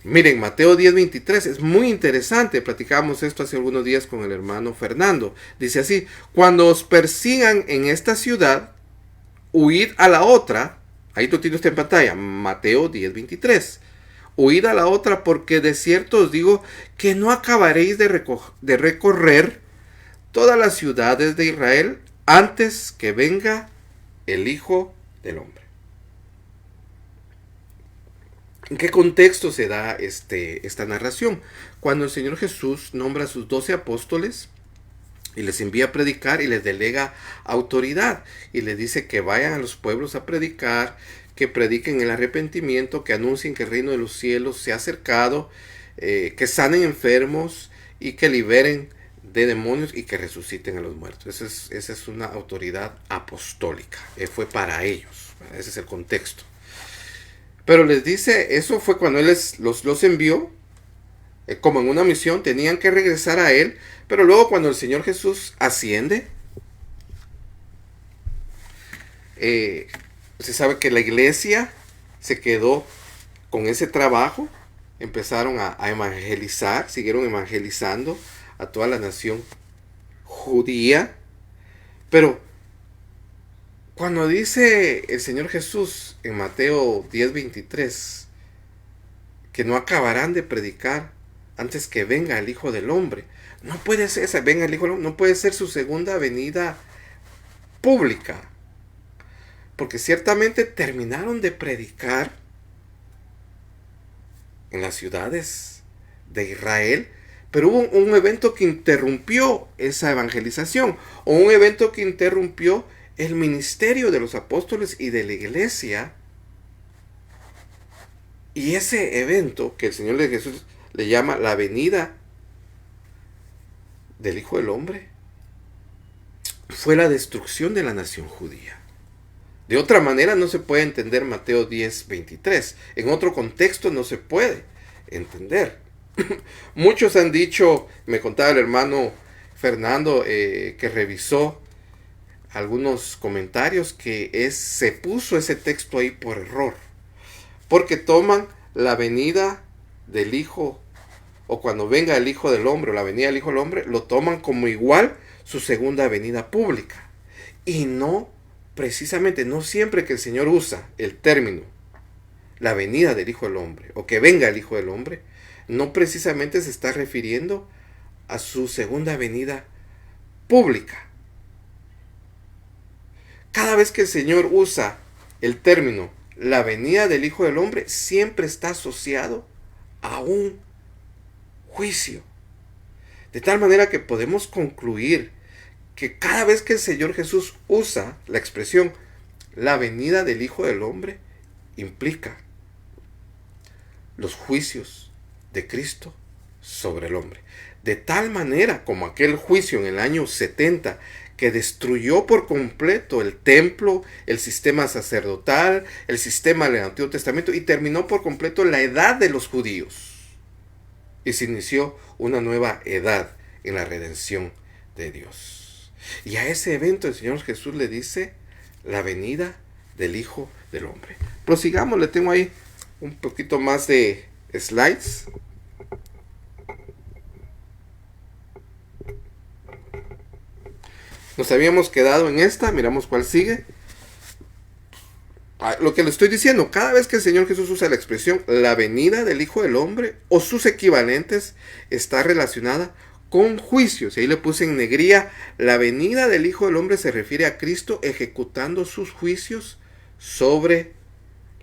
Miren, Mateo 10:23 es muy interesante. Platicábamos esto hace algunos días con el hermano Fernando. Dice así: cuando os persigan en esta ciudad, huid a la otra. Ahí lo tiene usted en pantalla, Mateo 10:23. Huid a la otra, porque de cierto os digo que no acabaréis de recorrer todas las ciudades de Israel antes que venga el Hijo del Hombre. ¿En qué contexto se da esta narración? Cuando el Señor Jesús nombra a sus 12 apóstoles y les envía a predicar y les delega autoridad y les dice que vayan a los pueblos a predicar, que prediquen el arrepentimiento, que anuncien que el reino de los cielos se ha acercado, que sanen enfermos y que liberen de demonios y que resuciten a los muertos. Esa es una autoridad apostólica. Fue para ellos. Ese es el contexto. Pero les dice, eso fue cuando Él los envió, como en una misión, tenían que regresar a Él, pero luego cuando el Señor Jesús asciende, se sabe que la iglesia se quedó con ese trabajo, empezaron a evangelizar, siguieron evangelizando a toda la nación judía, pero cuando dice el Señor Jesús en Mateo 10:23 que no acabarán de predicar antes que venga el Hijo del Hombre. No puede ser esa, venga el Hijo del Hombre, no puede ser su segunda venida pública. Porque ciertamente terminaron de predicar en las ciudades de Israel, pero hubo un evento que interrumpió esa evangelización, o un evento que interrumpió el ministerio de los apóstoles y de la iglesia. Y ese evento que el Señor de Jesús le llama la venida del Hijo del Hombre fue la destrucción de la nación judía. De otra manera no se puede entender Mateo 10:23. En otro contexto no se puede entender. Muchos han dicho, me contaba el hermano Fernando, que revisó algunos comentarios, que se puso ese texto ahí por error. Porque toman la venida del Hijo, o cuando venga el Hijo del Hombre, o la venida del Hijo del Hombre, lo toman como igual su segunda venida pública. Y no, precisamente, no siempre que el Señor usa el término la venida del Hijo del Hombre, o que venga el Hijo del Hombre, no precisamente se está refiriendo a su segunda venida pública. Cada vez que el Señor usa el término la venida del Hijo del Hombre, siempre está asociado a un juicio. De tal manera que podemos concluir que cada vez que el Señor Jesús usa la expresión la venida del Hijo del Hombre, implica los juicios de Cristo sobre el hombre. De tal manera como aquel juicio en el año 70 que destruyó por completo el templo, el sistema sacerdotal, el sistema del Antiguo Testamento, y terminó por completo la edad de los judíos. Y se inició una nueva edad en la redención de Dios. Y a ese evento el Señor Jesús le dice la venida del Hijo del Hombre. Prosigamos, le tengo ahí un poquito más de slides. Nos habíamos quedado en esta, miramos cuál sigue. Lo que le estoy diciendo, cada vez que el Señor Jesús usa la expresión la venida del Hijo del Hombre o sus equivalentes, está relacionada con juicios. Y ahí le puse en negría, la venida del Hijo del Hombre se refiere a Cristo ejecutando sus juicios sobre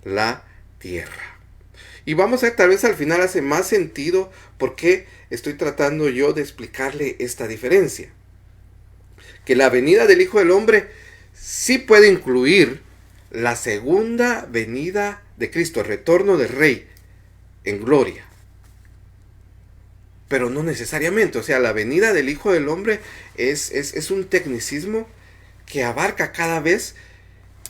la tierra. Y vamos a ver, tal vez al final hace más sentido por qué estoy tratando yo de explicarle esta diferencia. Que la venida del Hijo del Hombre sí puede incluir la segunda venida de Cristo, el retorno del Rey en gloria. Pero no necesariamente, o sea, la venida del Hijo del Hombre es un tecnicismo que abarca cada vez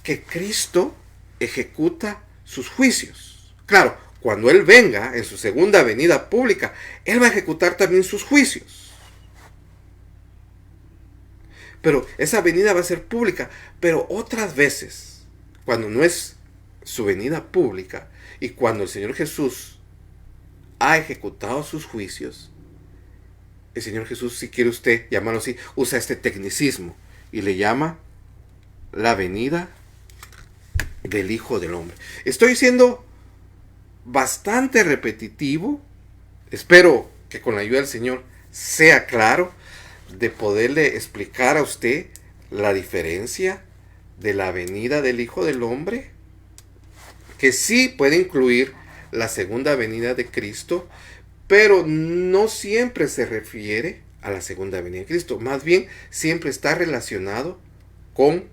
que Cristo ejecuta sus juicios. Claro, cuando Él venga en su segunda venida pública, Él va a ejecutar también sus juicios. Pero esa venida va a ser pública. Pero otras veces, cuando no es su venida pública y cuando el Señor Jesús ha ejecutado sus juicios, el Señor Jesús, si quiere usted llamarlo así, usa este tecnicismo y le llama la venida del Hijo del Hombre. Estoy siendo bastante repetitivo. Espero que con la ayuda del Señor sea claro, de poderle explicar a usted la diferencia de la venida del Hijo del Hombre, que sí puede incluir la segunda venida de Cristo, pero no siempre se refiere a la segunda venida de Cristo. Más bien, siempre está relacionado con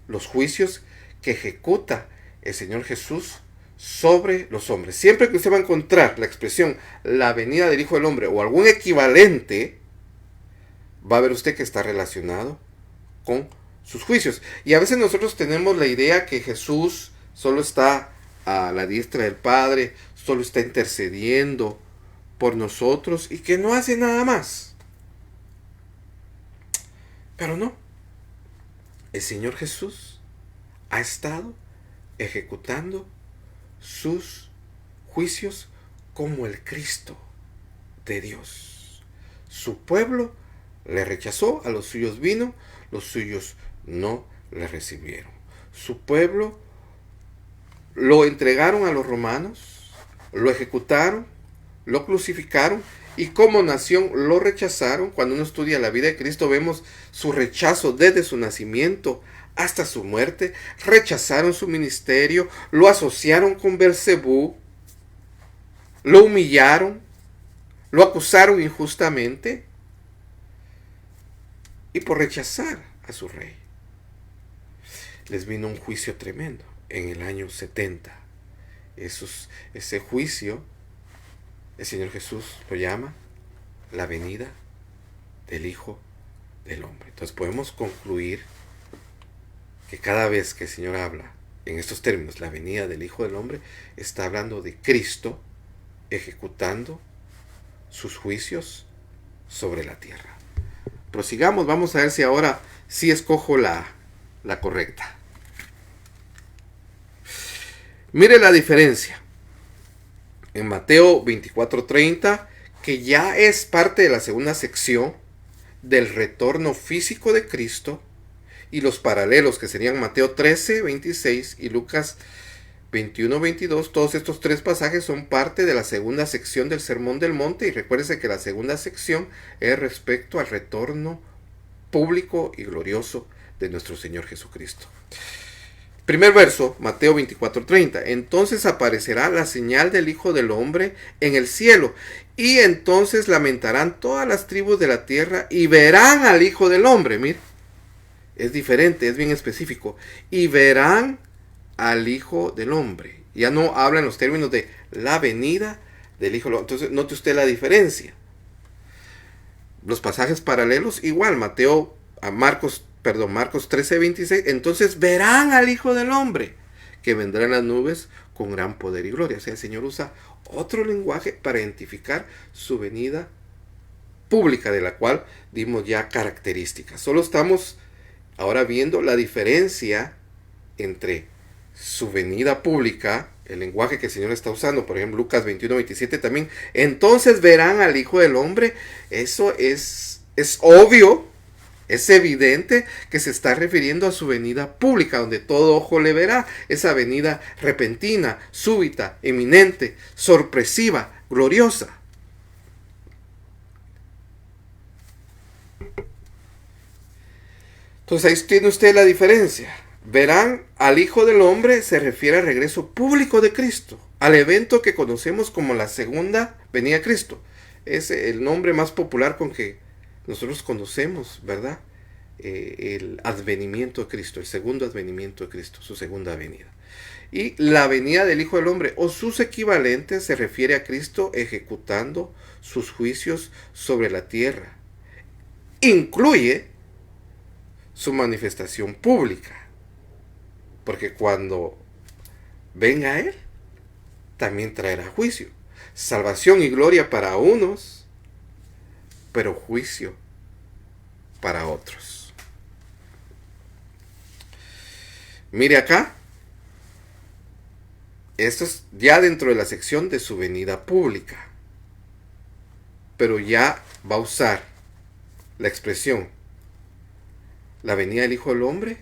los juicios que ejecuta el Señor Jesús sobre los hombres. Siempre que usted va a encontrar la expresión la venida del Hijo del Hombre o algún equivalente, va a ver usted que está relacionado con sus juicios. Y a veces nosotros tenemos la idea que Jesús solo está a la diestra del Padre, solo está intercediendo por nosotros y que no hace nada más. Pero no. El Señor Jesús ha estado ejecutando sus juicios como el Cristo de Dios. Su pueblo le rechazó, a los suyos vino, los suyos no le recibieron. Su pueblo lo entregaron a los romanos, lo ejecutaron, lo crucificaron y como nación lo rechazaron. Cuando uno estudia la vida de Cristo vemos su rechazo desde su nacimiento hasta su muerte. Rechazaron su ministerio, lo asociaron con Beelzebú, lo humillaron, lo acusaron injustamente y por rechazar a su rey les vino un juicio tremendo en el año 70. Ese juicio el Señor Jesús lo llama la venida del Hijo del Hombre. Entonces podemos concluir que cada vez que el Señor habla en estos términos, la venida del Hijo del Hombre, está hablando de Cristo ejecutando sus juicios sobre la tierra. Prosigamos, vamos a ver si ahora sí escojo la correcta. Mire la diferencia. En Mateo 24:30, que ya es parte de la segunda sección del retorno físico de Cristo, y los paralelos que serían Mateo 13:26 y Lucas 21:22, todos estos tres pasajes son parte de la segunda sección del Sermón del Monte, y recuérdense que la segunda sección es respecto al retorno público y glorioso de nuestro Señor Jesucristo. Primer verso, Mateo 24:30. Entonces aparecerá la señal del Hijo del Hombre en el cielo, y entonces lamentarán todas las tribus de la tierra y verán al Hijo del Hombre. Mire, es diferente, es bien específico. Y verán al Hijo del Hombre. Ya no habla en los términos de la venida del Hijo del Hombre. Entonces, note usted la diferencia. Los pasajes paralelos, igual, Marcos 13:26, entonces verán al Hijo del Hombre, que vendrá en las nubes con gran poder y gloria. O sea, el Señor usa otro lenguaje para identificar su venida pública, de la cual dimos ya características. Solo estamos ahora viendo la diferencia entre su venida pública, el lenguaje que el Señor está usando, por ejemplo, Lucas 21:27 también, entonces verán al Hijo del Hombre. Eso es obvio. Es evidente que se está refiriendo a su venida pública, donde todo ojo le verá. Esa venida repentina, súbita, eminente, sorpresiva, gloriosa. Entonces ahí tiene usted la diferencia. Verán al Hijo del Hombre se refiere al regreso público de Cristo, al evento que conocemos como la segunda venida de Cristo. Es el nombre más popular con que nosotros conocemos, ¿verdad? El advenimiento de Cristo, el segundo advenimiento de Cristo, su segunda venida. Y la venida del Hijo del Hombre o sus equivalentes se refiere a Cristo ejecutando sus juicios sobre la tierra. Incluye su manifestación pública, porque cuando venga Él, también traerá juicio, salvación y gloria para unos, pero juicio para otros. Mire acá, esto es ya dentro de la sección de su venida pública, pero ya va a usar la expresión la venida del Hijo del Hombre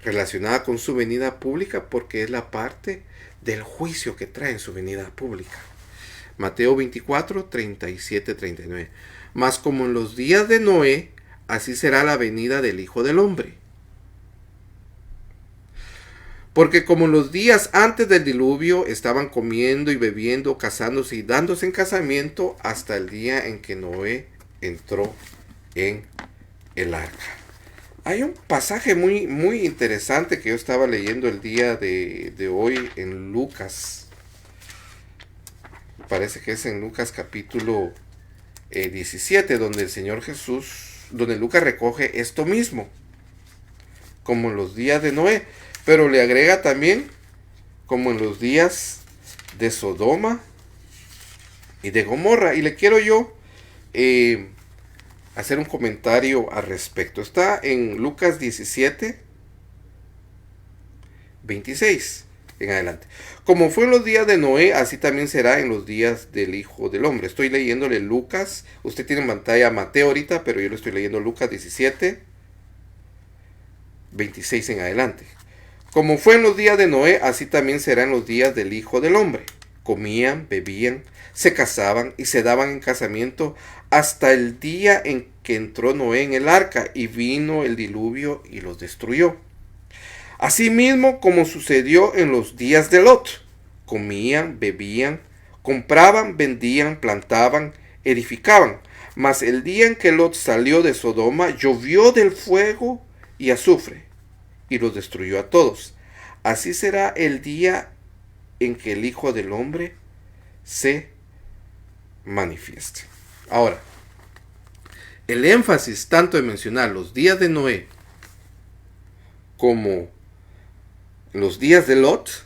relacionada con su venida pública, porque es la parte del juicio que trae en su venida pública. Mateo 24, 37, 39. Mas como en los días de Noé, así será la venida del Hijo del Hombre. Porque como en los días antes del diluvio estaban comiendo y bebiendo, casándose y dándose en casamiento hasta el día en que Noé entró en el arca. Hay un pasaje muy, muy interesante que yo estaba leyendo el día de hoy en Lucas. Parece que es en Lucas capítulo 17, donde el Señor Jesús, donde Lucas recoge esto mismo, como en los días de Noé, pero le agrega también como en los días de Sodoma y de Gomorra. Y le quiero yo hacer un comentario al respecto. Está en Lucas 17, 26 en adelante. Como fue en los días de Noé, así también será en los días del Hijo del Hombre. Estoy leyéndole Lucas. Usted tiene en pantalla Mateo ahorita, pero yo le estoy leyendo Lucas 17, 26 en adelante. Como fue en los días de Noé, así también será en los días del Hijo del Hombre. comían, bebían, se casaban y se daban en casamiento hasta el día en que entró Noé en el arca y vino el diluvio y los destruyó. Asimismo como sucedió en los días de Lot, comían, bebían, compraban, vendían, plantaban, edificaban. Mas el día en que Lot salió de Sodoma, llovió del fuego y azufre, y los destruyó a todos. Así será el día en que el Hijo del Hombre se manifieste. Ahora, el énfasis tanto de mencionar los días de Noé como los días de Lot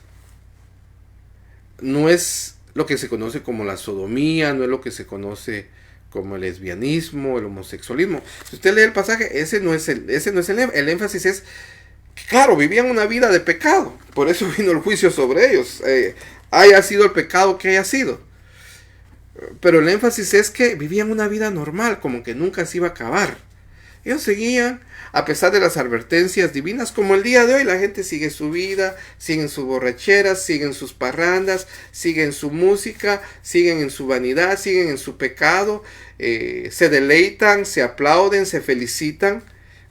no es lo que se conoce como la sodomía, no es lo que se conoce como el lesbianismo, el homosexualismo. Si usted lee el pasaje, ese no es el énfasis es que, claro, vivían una vida de pecado, por eso vino el juicio sobre ellos, haya sido el pecado que haya sido. Pero el énfasis es que vivían una vida normal, como que nunca se iba a acabar. Ellos seguían, a pesar de las advertencias divinas, como el día de hoy la gente sigue su vida, siguen sus borracheras, siguen sus parrandas, siguen su música, siguen en su vanidad, siguen en su pecado, se deleitan, se aplauden, se felicitan,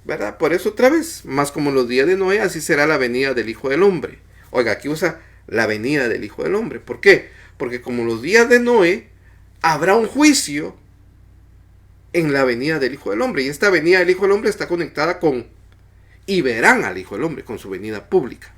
¿verdad? Por eso otra vez, más como los días de Noé, así será la venida del Hijo del Hombre. Oiga, aquí usa la venida del Hijo del Hombre. ¿Por qué? Porque como los días de Noé, habrá un juicio en la venida del Hijo del Hombre. Y esta venida del Hijo del Hombre está conectada con, y verán al Hijo del Hombre, con su venida pública.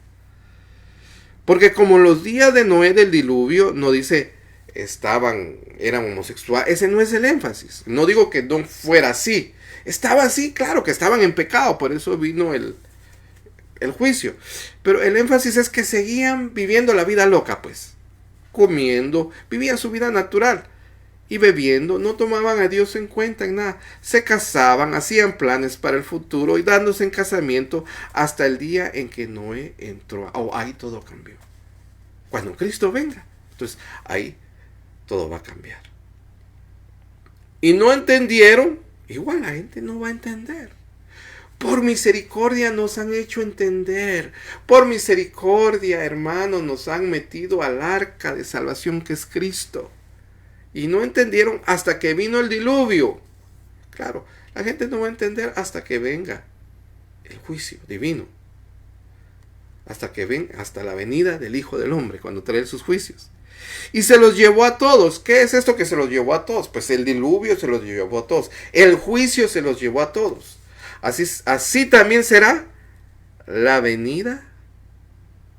Porque como los días de Noé del diluvio, no dice eran homosexuales. Ese no es el énfasis. No digo que no fuera así. Estaba así, claro que estaban en pecado, por eso vino el juicio. Pero el énfasis es que seguían viviendo la vida loca, pues. Comiendo, vivían su vida natural. Y bebiendo, no tomaban a Dios en cuenta en nada. Se casaban, hacían planes para el futuro y dándose en casamiento hasta el día en que Noé entró. Ahí todo cambió. Cuando Cristo venga, entonces ahí todo va a cambiar. Y no entendieron, igual la gente no va a entender. Por misericordia nos han hecho entender. Por misericordia, hermanos, nos han metido al arca de salvación que es Cristo. Y no entendieron hasta que vino el diluvio. Claro, la gente no va a entender hasta que venga el juicio divino. Hasta la venida del Hijo del Hombre, cuando trae sus juicios. Y se los llevó a todos. ¿Qué es esto que se los llevó a todos? Pues el diluvio se los llevó a todos. El juicio se los llevó a todos. Así también será la venida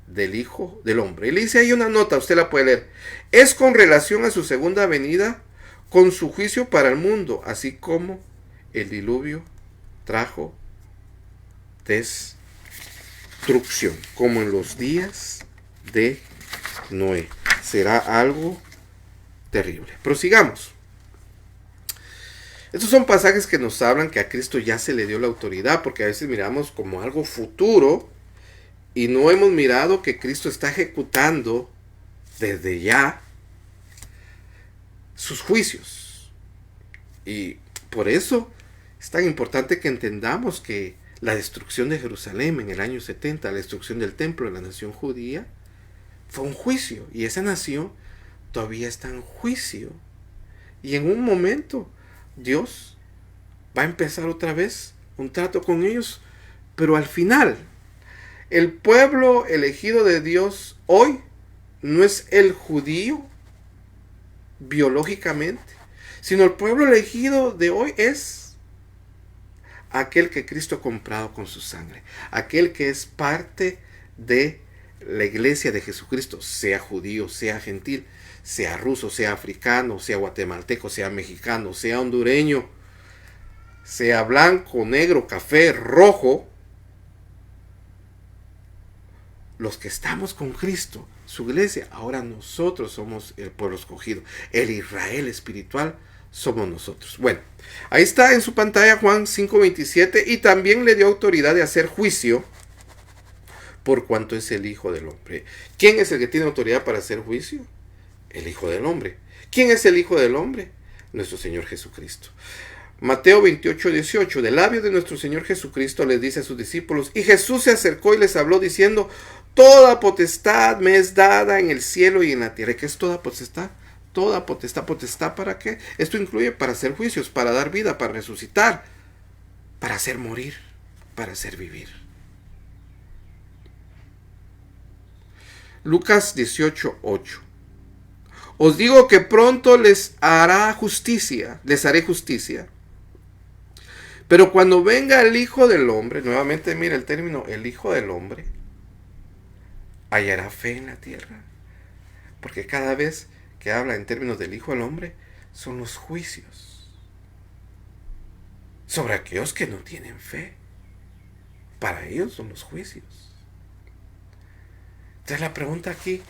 del Hijo del Hombre. Y le dice ahí una nota, usted la puede leer. Es con relación a su segunda venida, con su juicio para el mundo, así como el diluvio trajo destrucción, como en los días de Noé. Será algo terrible. Prosigamos. Estos son pasajes que nos hablan que a Cristo ya se le dio la autoridad, porque a veces miramos como algo futuro y no hemos mirado que Cristo está ejecutando desde ya sus juicios. Y por eso es tan importante que entendamos que la destrucción de Jerusalén en el año 70, la destrucción del templo de la nación judía, fue un juicio. Y esa nación todavía está en juicio. Y en un momento Dios va a empezar otra vez un trato con ellos. Pero al final, el pueblo elegido de Dios hoy no es el judío biológicamente, sino el pueblo elegido de hoy es aquel que Cristo ha comprado con su sangre, aquel que es parte de la iglesia de Jesucristo, sea judío, sea gentil, sea ruso, sea africano, sea guatemalteco, sea mexicano, sea hondureño, sea blanco, negro, café, rojo. Los que estamos con Cristo, su iglesia, ahora nosotros somos el pueblo escogido. El Israel espiritual somos nosotros. Bueno, ahí está en su pantalla Juan 5:27, y también le dio autoridad de hacer juicio por cuanto es el Hijo del Hombre. ¿Quién es el que tiene autoridad para hacer juicio? El Hijo del Hombre. ¿Quién es el Hijo del Hombre? Nuestro Señor Jesucristo. Mateo 28:18, del labio de nuestro Señor Jesucristo les dice a sus discípulos, y Jesús se acercó y les habló diciendo, toda potestad me es dada en el cielo y en la tierra. ¿Qué es toda potestad? Toda potestad. ¿Potestad para qué? Esto incluye para hacer juicios, para dar vida, para resucitar, para hacer morir, para hacer vivir. Lucas 18:8. Os digo que pronto les haré justicia. Pero cuando venga el Hijo del Hombre, nuevamente mira el término, el Hijo del Hombre, hallará fe en la tierra. Porque cada vez que habla en términos del Hijo del Hombre, son los juicios sobre aquellos que no tienen fe. Para ellos son los juicios. Entonces la pregunta aquí,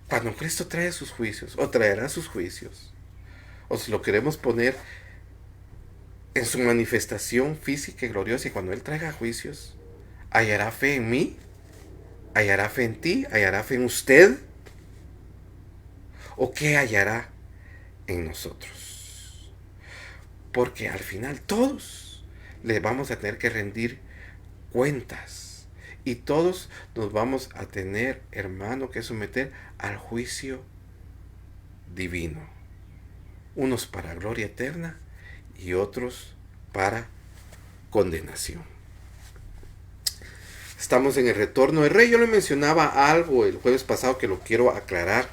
cuando Cristo trae sus juicios, o traerá sus juicios, o si lo queremos poner en su manifestación física y gloriosa, y cuando Él traiga juicios, ¿hallará fe en mí? ¿Hallará fe en ti? ¿Hallará fe en usted? ¿O qué hallará en nosotros? Porque al final todos le vamos a tener que rendir cuentas. Y todos nos vamos a tener, hermano, que someter al juicio divino. Unos para gloria eterna y otros para condenación. Estamos en el retorno del Rey. Yo le mencionaba algo el jueves pasado que lo quiero aclarar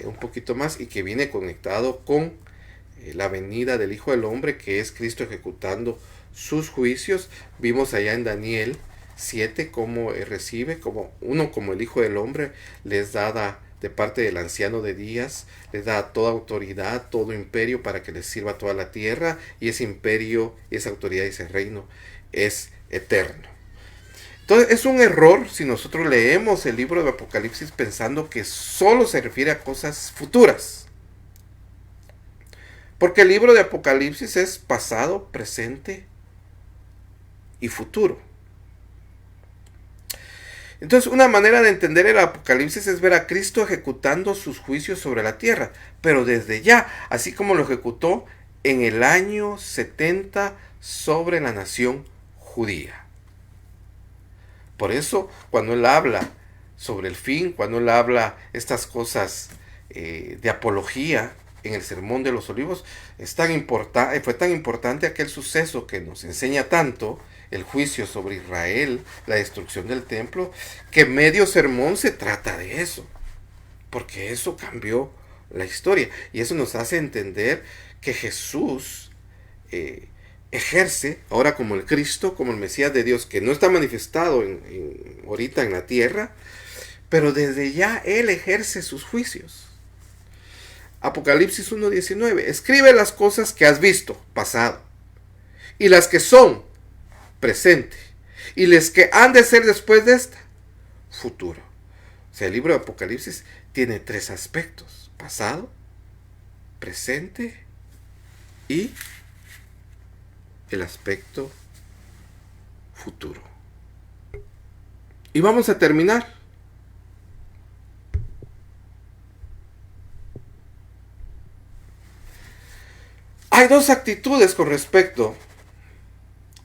un poquito más y que viene conectado con la venida del Hijo del Hombre, que es Cristo ejecutando sus juicios. Vimos allá en Daniel 7 cómo recibe, como el Hijo del Hombre les dada de parte del anciano de días, les da toda autoridad, todo imperio para que les sirva toda la tierra, y ese imperio, esa autoridad y ese reino es eterno. Entonces es un error si nosotros leemos el libro de Apocalipsis pensando que solo se refiere a cosas futuras. Porque el libro de Apocalipsis es pasado, presente y futuro. Entonces una manera de entender el Apocalipsis es ver a Cristo ejecutando sus juicios sobre la tierra, pero desde ya, así como lo ejecutó en el año 70 sobre la nación judía. Por eso, cuando Él habla sobre el fin, cuando Él habla estas cosas de apología en el Sermón de los Olivos, fue tan importante aquel suceso que nos enseña tanto, el juicio sobre Israel, la destrucción del templo, que medio sermón se trata de eso, porque eso cambió la historia, y eso nos hace entender que Jesús ejerce ahora como el Cristo, como el Mesías de Dios, que no está manifestado ahorita en la tierra, pero desde ya Él ejerce sus juicios. Apocalipsis 1:19, escribe las cosas que has visto, pasado, y las que son, presente, y las que han de ser después de esta, futuro. O sea, el libro de Apocalipsis tiene tres aspectos: pasado, presente y el aspecto futuro. Y vamos a terminar. Hay dos actitudes con respecto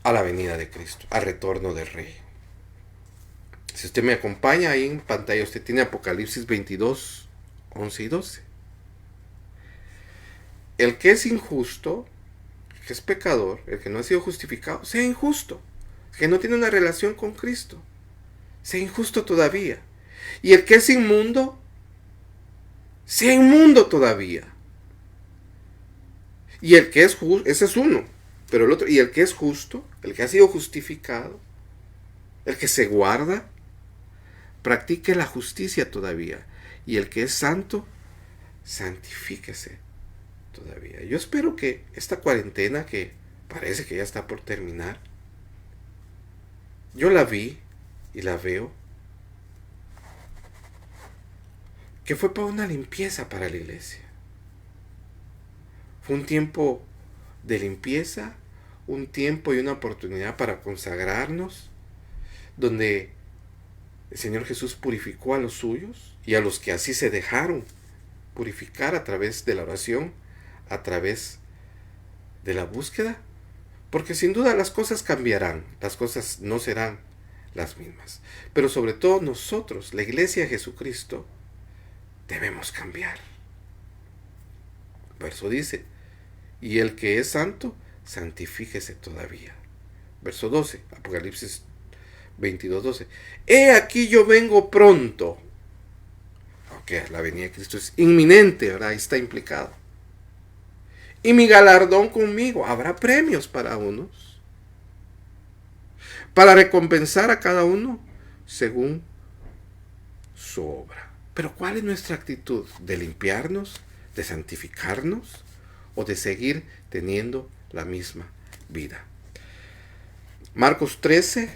a la venida de Cristo, al retorno del Rey. Si usted me acompaña ahí en pantalla, usted tiene Apocalipsis 22, 11 y 12. El que es injusto, el que es pecador, el que no ha sido justificado, sea injusto, el que no tiene una relación con Cristo, sea injusto todavía. Y el que es inmundo, sea inmundo todavía. Y el que es justo, ese es uno, pero el otro, y el que es justo, el que ha sido justificado, el que se guarda, practique la justicia todavía. Y el que es santo, santifíquese todavía. Yo espero que esta cuarentena, que parece que ya está por terminar, yo la vi y la veo, que fue para una limpieza para la iglesia. Fue un tiempo de limpieza, un tiempo y una oportunidad para consagrarnos, donde el Señor Jesús purificó a los suyos y a los que así se dejaron purificar a través de la oración, a través de la búsqueda, porque sin duda las cosas cambiarán, las cosas no serán las mismas. Pero sobre todo nosotros, la iglesia de Jesucristo, debemos cambiar. Verso dice, y el que es santo, santifíquese todavía. Verso 12, Apocalipsis 22:12. He aquí yo vengo pronto. Aunque la venida de Cristo es inminente, ¿verdad? Ahí está implicado. Y mi galardón conmigo. Habrá premios para unos, para recompensar a cada uno según su obra. Pero ¿cuál es nuestra actitud? ¿De limpiarnos? ¿De santificarnos? ¿O de seguir teniendo la misma vida? Marcos 13,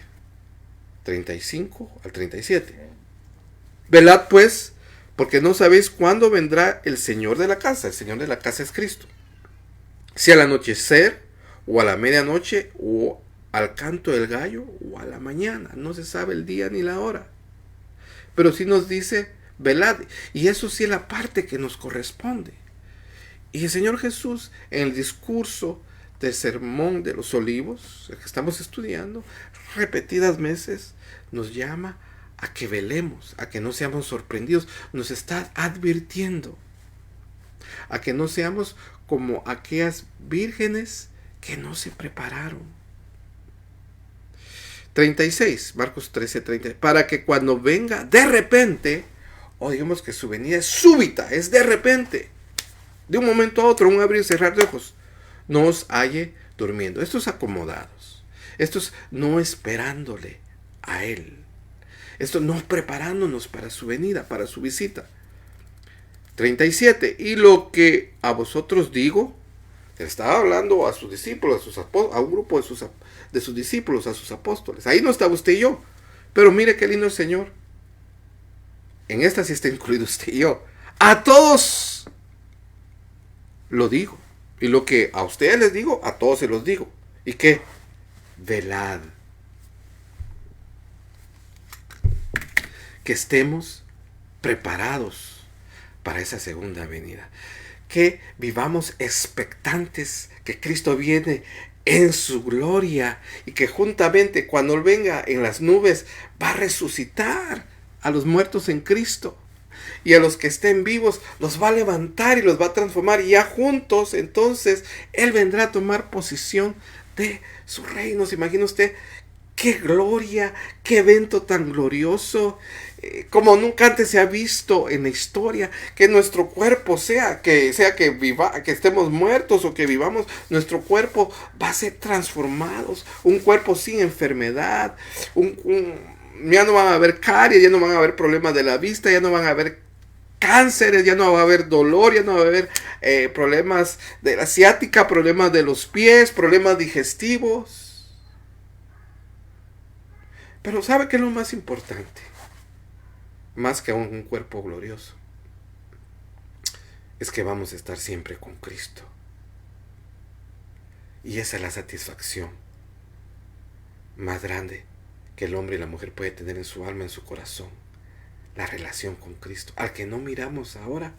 35 al 37. Velad pues, porque no sabéis cuándo vendrá el Señor de la casa. El Señor de la casa es Cristo. Si al anochecer, o a la medianoche, o al canto del gallo, o a la mañana. No se sabe el día ni la hora. Pero sí nos dice, velad. Y eso sí es la parte que nos corresponde. Y el Señor Jesús, en el discurso del Sermón de los Olivos, el que estamos estudiando, repetidas veces nos llama a que velemos, a que no seamos sorprendidos. Nos está advirtiendo a que no seamos como aquellas vírgenes que no se prepararon. 36, Marcos 13, 30, para que cuando venga de repente, o digamos que su venida es súbita, es de repente, de un momento a otro, un abrir y cerrar de ojos, no os halle durmiendo. Estos acomodados, estos no esperándole a Él, estos no preparándonos para su venida, para su visita. 37, y lo que a vosotros digo, estaba hablando a sus discípulos, a un grupo de sus discípulos, a sus apóstoles. Ahí no estaba usted y yo, pero mire qué lindo el Señor. En esta sí está incluido usted y yo. A todos lo digo. Y lo que a ustedes les digo, a todos se los digo. ¿Y qué? Velad. Que estemos preparados para esa segunda venida. Que vivamos expectantes que Cristo viene en su gloria y que juntamente cuando Él venga en las nubes va a resucitar a los muertos en Cristo. Y a los que estén vivos los va a levantar y los va a transformar. Y ya juntos, entonces, Él vendrá a tomar posición de su reino. ¿Se imagina usted qué gloria, qué evento tan glorioso? Como nunca antes se ha visto en la historia, que nuestro cuerpo que estemos muertos o que vivamos, nuestro cuerpo va a ser transformado. Un cuerpo sin enfermedad, ya no van a haber caries, ya no van a haber problemas de la vista, ya no van a haber cánceres, ya no va a haber dolor, ya no va a haber problemas de la ciática, problemas de los pies, problemas digestivos. Pero ¿sabe qué es lo más importante? Más que un cuerpo glorioso, es que vamos a estar siempre con Cristo. Y esa es la satisfacción más grande que el hombre y la mujer puede tener en su alma, en su corazón. La relación con Cristo. Al que no miramos ahora,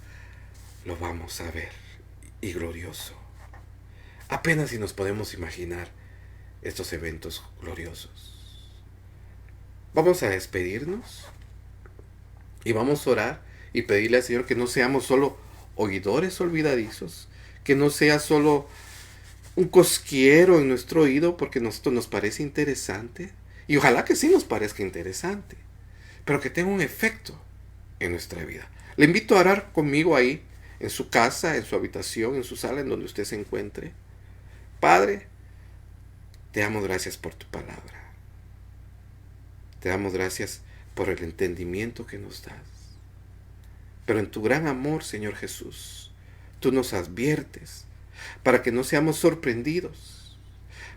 lo vamos a ver. Y glorioso. Apenas si nos podemos imaginar estos eventos gloriosos. Vamos a despedirnos. Y vamos a orar y pedirle al Señor que no seamos solo oidores olvidadizos. Que no sea solo un cosquillero en nuestro oído porque esto nos parece interesante. Y ojalá que sí nos parezca interesante, pero que tenga un efecto en nuestra vida. Le invito a orar conmigo ahí, en su casa, en su habitación, en su sala, en donde usted se encuentre. Padre, te damos gracias por tu palabra. Te damos gracias por el entendimiento que nos das. Pero en tu gran amor, Señor Jesús, tú nos adviertes para que no seamos sorprendidos,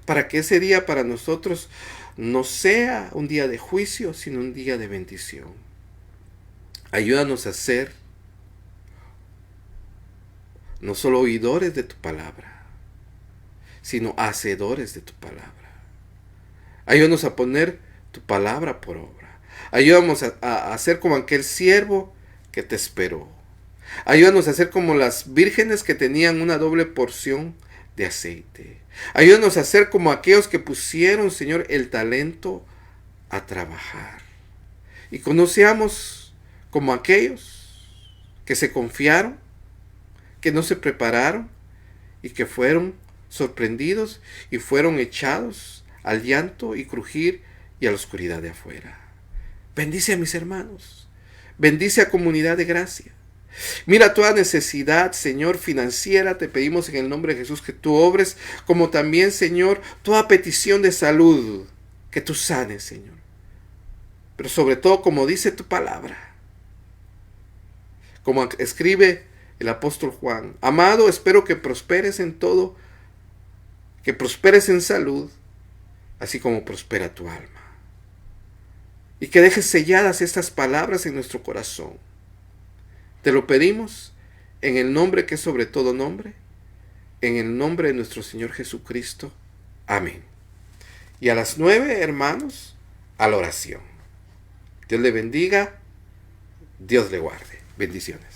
para que ese día para nosotros no sea un día de juicio, sino un día de bendición. Ayúdanos a ser no solo oidores de tu palabra, sino hacedores de tu palabra. Ayúdanos a poner tu palabra por obra. Ayúdanos a ser como aquel siervo que te esperó. Ayúdanos a ser como las vírgenes que tenían una doble porción de aceite. Ayúdanos a ser como aquellos que pusieron, Señor, el talento a trabajar. Y que no seamos como aquellos que se confiaron, que no se prepararon y que fueron sorprendidos y fueron echados al llanto y crujir y a la oscuridad de afuera. Bendice a mis hermanos. Bendice a Comunidad de Gracia. Mira toda necesidad, Señor, financiera. Te pedimos en el nombre de Jesús que tú obres, como también, Señor, toda petición de salud, que tú sanes, Señor. Pero sobre todo, como dice tu palabra, como escribe el apóstol Juan: amado, espero que prosperes en todo, que prosperes en salud, así como prospera tu alma. Y que dejes selladas estas palabras en nuestro corazón. Te lo pedimos en el nombre que es sobre todo nombre, en el nombre de nuestro Señor Jesucristo. Amén. Y a las 9, hermanos, a la oración. Dios le bendiga, Dios le guarde. Bendiciones.